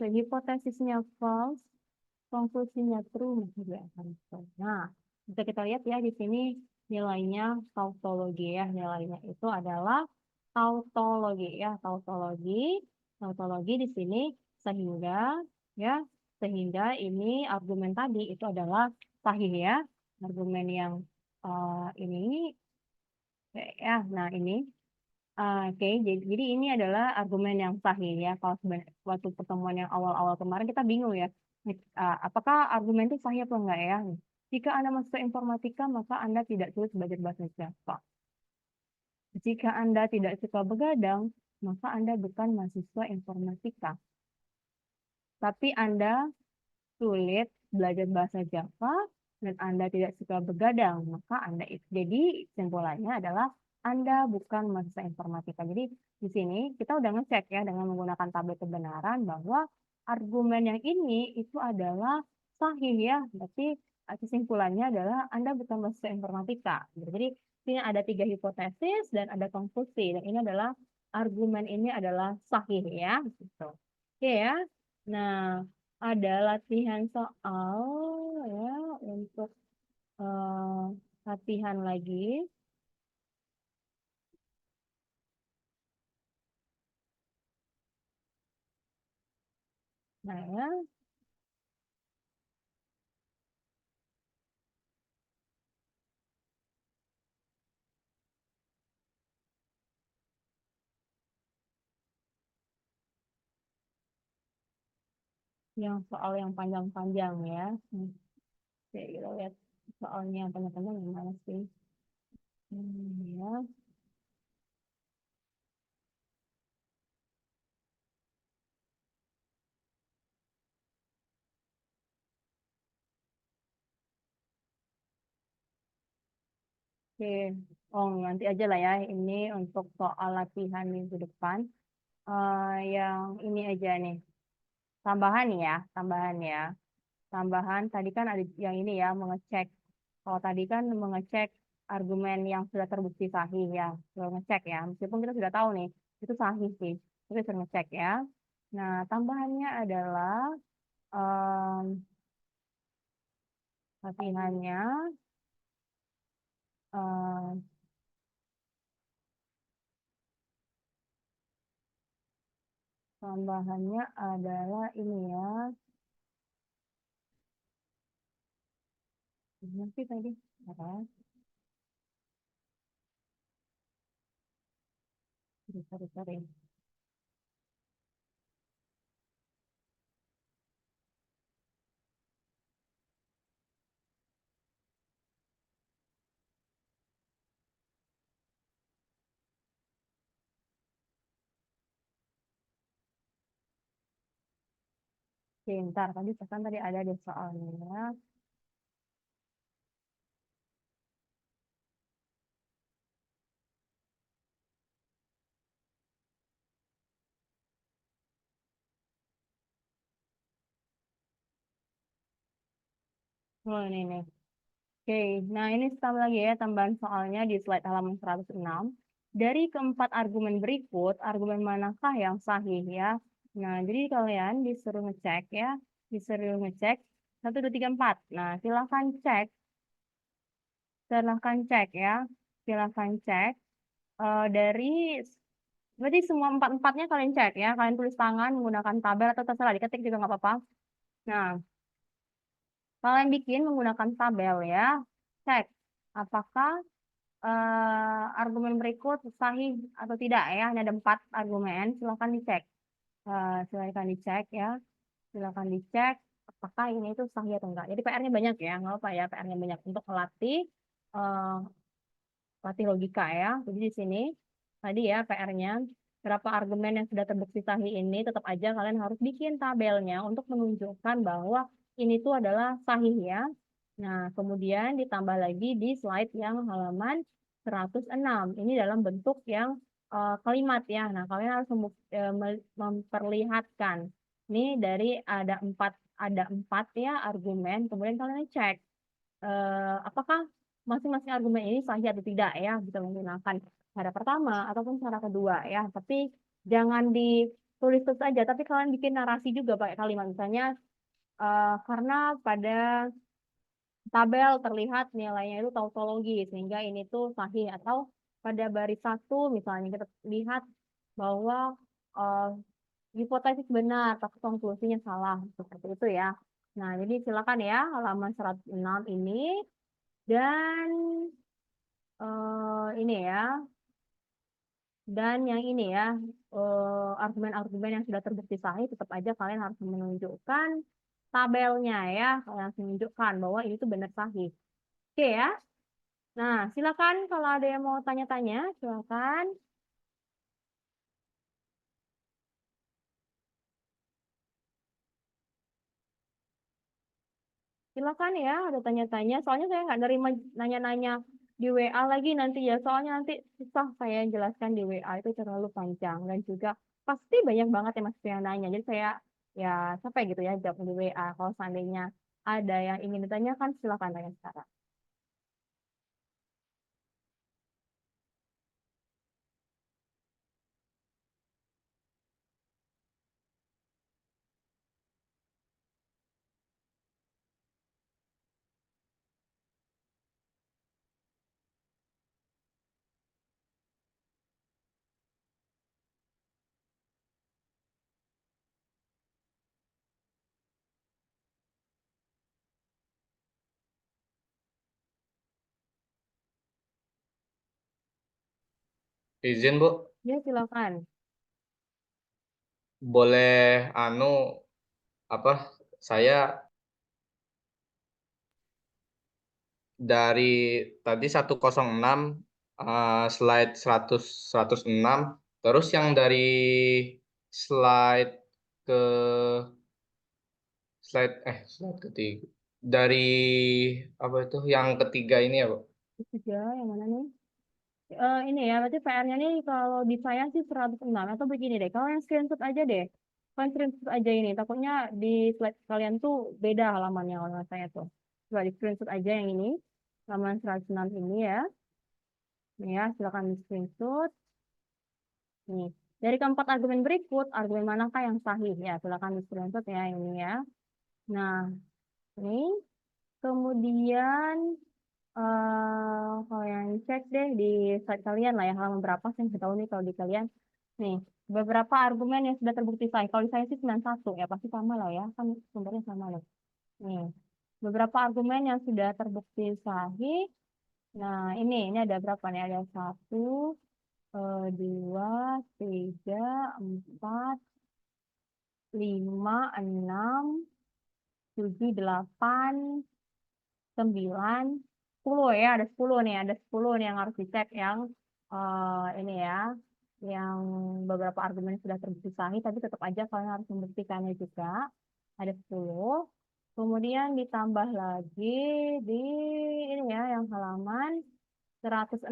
Hipotesisnya false, konklusinya true, maka dia akan true. Nah, bisa kita lihat ya di sini nilainya tautologi ya, nilainya itu adalah tautologi ya, tautologi di sini sehingga ini argumen tadi itu adalah sahih ya, argumen yang ini ya, nah ini oke, jadi ini adalah argumen yang sahih ya. Kalau waktu pertemuan yang awal-awal kemarin kita bingung ya, apakah argumen itu sahih apa enggak ya? Jika Anda masuk ke informatika, maka Anda tidak tulis belajar bahasa Java. Jika Anda tidak suka begadang, maka Anda bukan mahasiswa informatika. Tapi Anda sulit belajar bahasa Java dan Anda tidak suka begadang, maka Anda jadi kesimpulannya adalah Anda bukan mahasiswa informatika. Jadi di sini kita udah ngecek ya dengan menggunakan tabel kebenaran bahwa argumen yang ini itu adalah sahih ya. Berarti kesimpulannya adalah Anda bukan mahasiswa informatika. Jadi sini ada 3 hipotesis dan ada konklusi dan ini adalah argumen ini adalah sahih ya. Gitu. Oke ya. Nah, ada latihan soal ya untuk latihan lagi. Nah ya, yang soal yang panjang-panjang ya. Oke, kita lihat soalnya yang panjang-panjang gimana sih? Ya. Oke, oh nanti aja lah ya. Ini untuk soal latihan minggu depan. Yang ini aja nih, tambahan ya, tambahan ya. Tambahan tadi kan ada yang ini ya, mengecek. Kalau tadi kan mengecek argumen yang sudah terbukti sahih ya, sudah ngecek ya. Meskipun kita sudah tahu nih, itu sahih sih. Kita sudah ngecek ya. Nah, tambahannya adalah latihannya tambahannya adalah ini ya. Ini sih tadi. Sorry. Oke, ntar tadi ada di soalnya. Oh, ini nih. Oke, nah ini tambah lagi ya tambahan soalnya di slide halaman 106. Dari keempat argumen berikut, argumen manakah yang sahih ya? Nah, jadi kalian disuruh ngecek ya, disuruh ngecek 1, 2, 3, 4. Nah, silahkan cek ya, silahkan cek dari berarti semua empat-empatnya kalian cek ya, kalian tulis tangan menggunakan tabel atau terserah diketik juga nggak apa-apa. Nah, kalian bikin menggunakan tabel ya, cek apakah argumen berikut sahih atau tidak ya. Ini ada 4 argumen, silakan dicek. Silakan dicek ya, silakan dicek apakah ini itu sahih atau enggak. Jadi PR-nya banyak ya, nggak apa ya, PR-nya banyak untuk melatih latih logika ya. Jadi di sini tadi ya PR-nya berapa argumen yang sudah terbukti sahih ini tetap aja kalian harus bikin tabelnya untuk menunjukkan bahwa ini tuh adalah sahih ya. Nah, kemudian ditambah lagi di slide yang halaman 106. Ini dalam bentuk yang kalimat ya. Nah, kalian harus memperlihatkan. Ini dari ada empat ya argumen. Kemudian kalian cek apakah masing-masing argumen ini sahih atau tidak ya, bisa menggunakan cara pertama ataupun cara kedua ya. Tapi jangan ditulis saja, tapi kalian bikin narasi juga pakai kalimat misalnya karena pada tabel terlihat nilainya itu tautologi sehingga ini tuh sahih, atau pada baris 1 misalnya kita lihat bahwa hipotesis benar tapi konklusinya salah seperti itu ya. Nah, jadi silakan ya halaman 106 ini dan ini ya, dan yang ini ya, argumen-argumen yang sudah terbukti sahih tetap aja kalian harus menunjukkan tabelnya ya, kalian harus menunjukkan bahwa ini tuh benar sahih. Oke ya. Nah, silakan kalau ada yang mau tanya-tanya, silakan. Silakan ya, ada tanya-tanya. Soalnya saya nggak nerima nanya-nanya di WA lagi nanti ya. Soalnya nanti susah saya jelaskan di WA itu terlalu panjang. Dan juga pasti banyak banget yang masih yang nanya. Jadi saya ya sampai gitu ya jawab di WA. Kalau seandainya ada yang ingin ditanyakan, silakan tanya sekarang. Izin, Bu. Ya, silakan. Boleh apa? Saya dari tadi 106 slide 106, terus yang dari slide ke slide ketiga, dari apa itu yang ketiga ini ya, Bu? Ketiga, yang mana nih? Ini ya, berarti PR-nya nih kalau di saya sih 106, atau begini deh, kalau yang screenshot aja deh. Kalian screenshot aja ini, takutnya di slide kalian tuh beda halamannya kalau nggak saya tuh. Coba di screenshot aja yang ini, halaman 106 ini ya. Nih ya, silakan di screenshot. Nih, dari keempat argumen berikut, argumen manakah yang sahih ya? Silakan di screenshot ya ini ya. Nah, ini kemudian kalau yang cek deh di slide kalian lah ya, halaman berapa sih yang tahu nih kalau di kalian. Nih, beberapa argumen yang sudah terbukti sahih. Kalau di saya sih 91 ya, pasti sama lah ya, kan sumbernya sama loh. Nih, beberapa argumen yang sudah terbukti sahih. Nah, ini ada berapa nih? Ada 1, 2, 3, 4, 5, 6, 7, 8, 9, 10 ya, ada 10 nih, yang harus dicek yang ini ya, yang beberapa argumen sudah terbukti sahih, tapi tetap aja kalian harus membuktikannya juga. Ada 10. Kemudian ditambah lagi di ini ya yang halaman 106.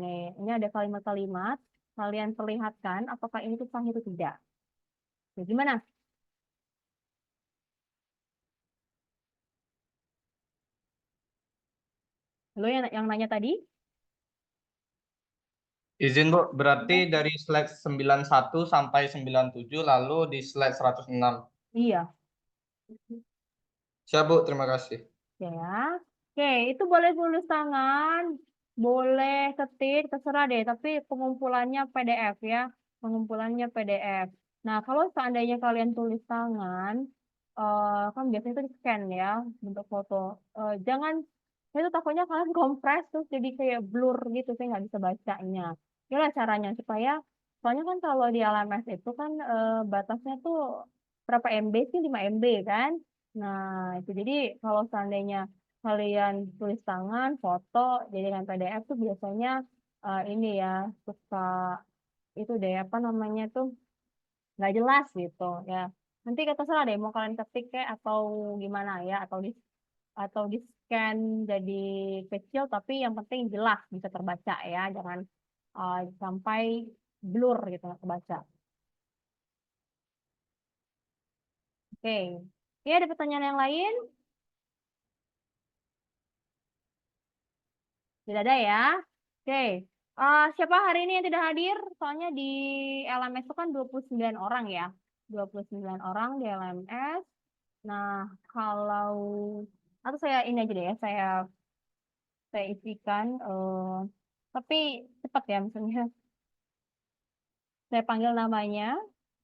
Nih, ini ada kalimat-kalimat. Kalian perlihatkan apakah ini tuh sah atau tidak. Oke, gimana? Lo yang nanya tadi? Izin Bu, berarti dari slide 91 sampai 97 lalu di slide 106. Iya. Siap Bu, terima kasih. Ya. Oke, itu boleh tulis tangan, boleh ketik, terserah deh. Tapi pengumpulannya PDF ya, pengumpulannya PDF. Nah, kalau seandainya kalian tulis tangan, kan biasanya itu di scan ya bentuk foto. Jangan, itu takutnya kalian kompres terus jadi kayak blur gitu, saya nggak bisa bacanya. Inilah caranya supaya, soalnya kan kalau di LMS itu kan batasnya tuh berapa MB sih, 5 MB kan? Nah, itu jadi kalau seandainya kalian tulis tangan, foto, jadikan PDF tuh biasanya ini ya suka itu deh apa namanya tuh nggak jelas gitu ya. Nanti terserah deh mau kalian ketik kayak atau gimana ya atau di scan jadi kecil tapi yang penting jelas bisa terbaca ya, jangan sampai blur gitu nggak terbaca. Oke, ya ada pertanyaan yang lain? Tidak ada ya. Oke. Siapa hari ini yang tidak hadir? Soalnya di LMS itu kan 29 orang ya. 29 orang di LMS. Nah, kalau atau saya ini aja deh ya, saya isikan tapi cepat ya misalnya. Saya panggil namanya,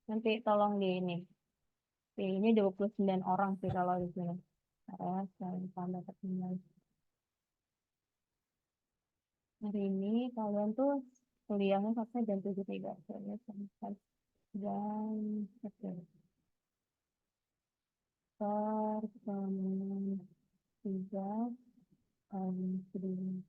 nanti tolong di ini. Oke, ini 29 orang sih kalau di sini. Saya tambah pertemuan. Hari ini kalian tuh kuliahnya sampai jam 7.3. Soalnya sampai jam oke. Jam 3 sebelum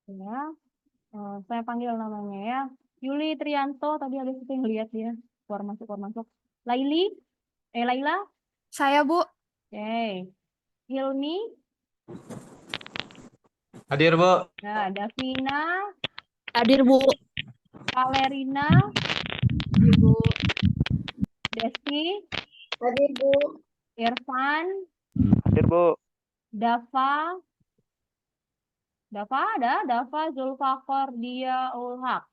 ya. Saya panggil namanya ya. Yuli Trianto, tadi ada kita yang lihat dia keluar masuk. Laila, Saya, Bu. oke. Hilmi, Hadir Bu. nah Davina, Hadir, Bu. Valerina, Bu. Desti, Hadir, Bu. Irfan, Hadir, Bu. Dava ada, Dava Zulfakor Dia Ulhak.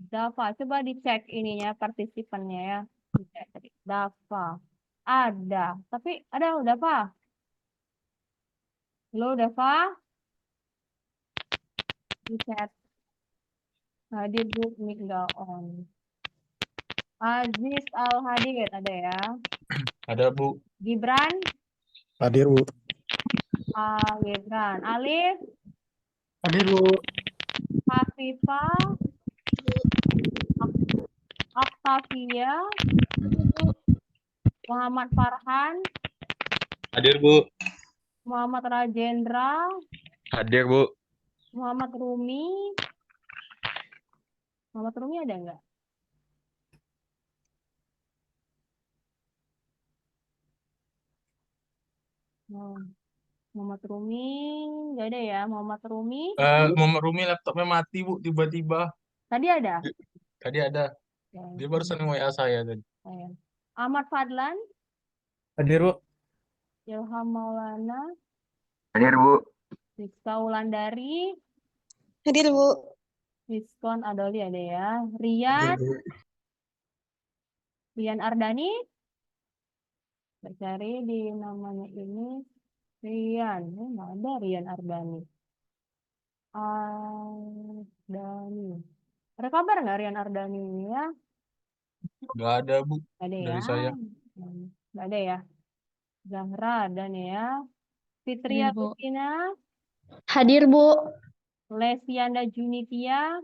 Dava, coba dicek ininya partisipannya ya. Dicek tadi. Dava. Ada. Tapi ada Dava. Halo Dava. Dicek. Hadir Bu, mic nggak on. Aziz Al Hadir ada ya. Ada Bu. Gibran. Hadir, Bu. Gibran. Alif. Hadir, Bu. Hafifa. Octavia. Muhammad Farhan. Hadir Bu. Muhammad Rajendra. Hadir, Bu. Muhammad Rumi. Muhammad Rumi ada nggak? Muhammad Rumi nggak ada ya. Muhammad Rumi Muhammad Rumi laptopnya mati, Bu, tiba-tiba. tadi ada. Tadi ada. Ya, Dia barusan WA saya tadi. saya. Ahmad Fadlan. Hadir, Bu. Ilham Maulana. Hadir, Bu. Rizka Wulandari. Hadir, Bu. Rizkon Adoli ada ya. Rian. Hadir, Bu. Rian Ardani. Saya cari di namanya ini. Rian. Nggak ada Rian Ardani. Ardani. Ada kabar nggak Rian Ardani ini ya? Nggak ada, Bu. Nggak ada Dari ya. saya. Nggak ada ya. Zahra ada nih ya. Fitria Hadir, Bu. Tutina. Hadir, Bu. Lesianda Junitia.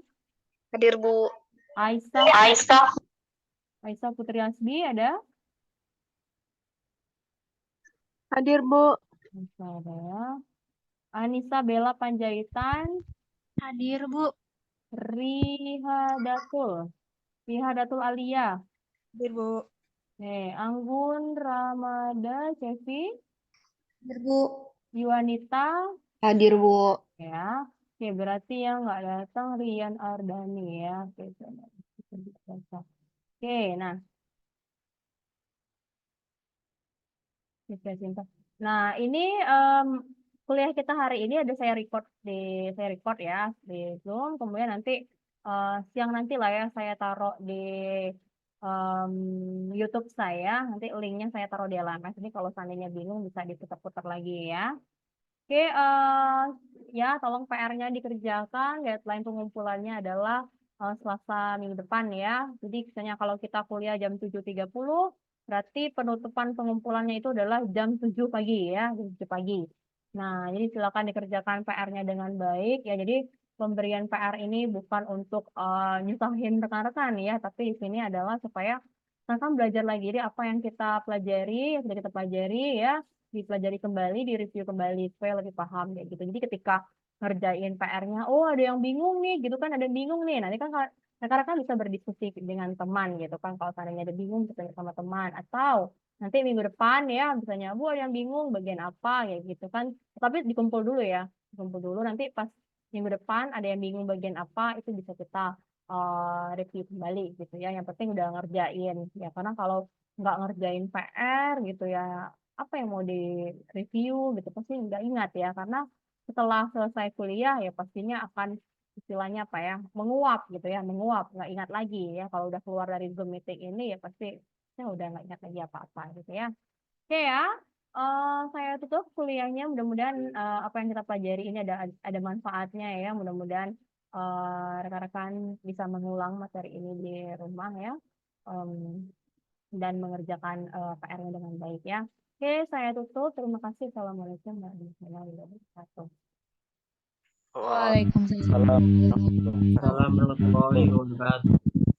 Hadir, Bu. Aisyah Putri Asbi ada. Hadir, Bu. Ada ya. Anissa Bella Panjaitan, Hadir, Bu. Rihadatul Alia. Hadir, Bu. Anggun Ramada Cevi, Hadir, Bu. Yuanita, Hadir, Bu. ya. Oke, berarti yang nggak datang Rian Ardani ya. Oke, Oke, nah. Oke, Sinta. Nah, ini kuliah kita hari ini ada saya record ya di Zoom. Kemudian nanti siang nanti lah ya saya taruh di YouTube saya. Nanti linknya saya taruh di LMS. Ini kalau seandainya bingung bisa diputar-putar lagi ya. Oke, ya tolong PR-nya dikerjakan. Deadline pengumpulannya adalah Selasa minggu depan ya. Jadi misalnya kalau kita kuliah jam 7.30, berarti penutupan pengumpulannya itu adalah jam 7 pagi ya, jam 7 pagi. Nah, jadi silakan dikerjakan PR-nya dengan baik ya. Jadi pemberian PR ini bukan untuk nyusahin rekan-rekan ya, tapi di sini adalah supaya rekan belajar lagi. Jadi apa yang kita pelajari, yang sudah kita pelajari ya, dipelajari kembali, direview kembali supaya lebih paham kayak gitu. Jadi ketika ngerjain PR-nya, oh ada yang bingung nih, gitu kan, ada yang bingung nih. Nanti kan rekan-rekan bisa berdiskusi dengan teman gitu kan, kalau seandainya ada bingung bisa tanya sama teman, atau nanti minggu depan ya misalnya, Bu ada yang bingung bagian apa ya gitu kan. Tapi dikumpul dulu ya, dikumpul dulu, nanti pas minggu depan ada yang bingung bagian apa, itu bisa kita review kembali gitu ya. Yang penting udah ngerjain ya, karena kalau nggak ngerjain PR gitu ya, apa yang mau di-review gitu pasti nggak ingat ya, karena setelah selesai kuliah ya pastinya akan istilahnya apa ya, menguap gitu ya, menguap, nggak ingat lagi ya. Kalau udah keluar dari Zoom meeting ini ya pasti ya udah nggak ingat lagi apa-apa gitu ya. Oke ya, saya tutup kuliahnya. Mudah-mudahan apa yang kita pelajari ini ada manfaatnya ya. Mudah-mudahan rekan-rekan bisa mengulang materi ini di rumah ya. Dan mengerjakan PR-nya dengan baik ya. Oke, saya tutup. Terima kasih. Assalamualaikum warahmatullahi wabarakatuh. Waalaikumsalam. Salam warahmatullahi wabarakatuh.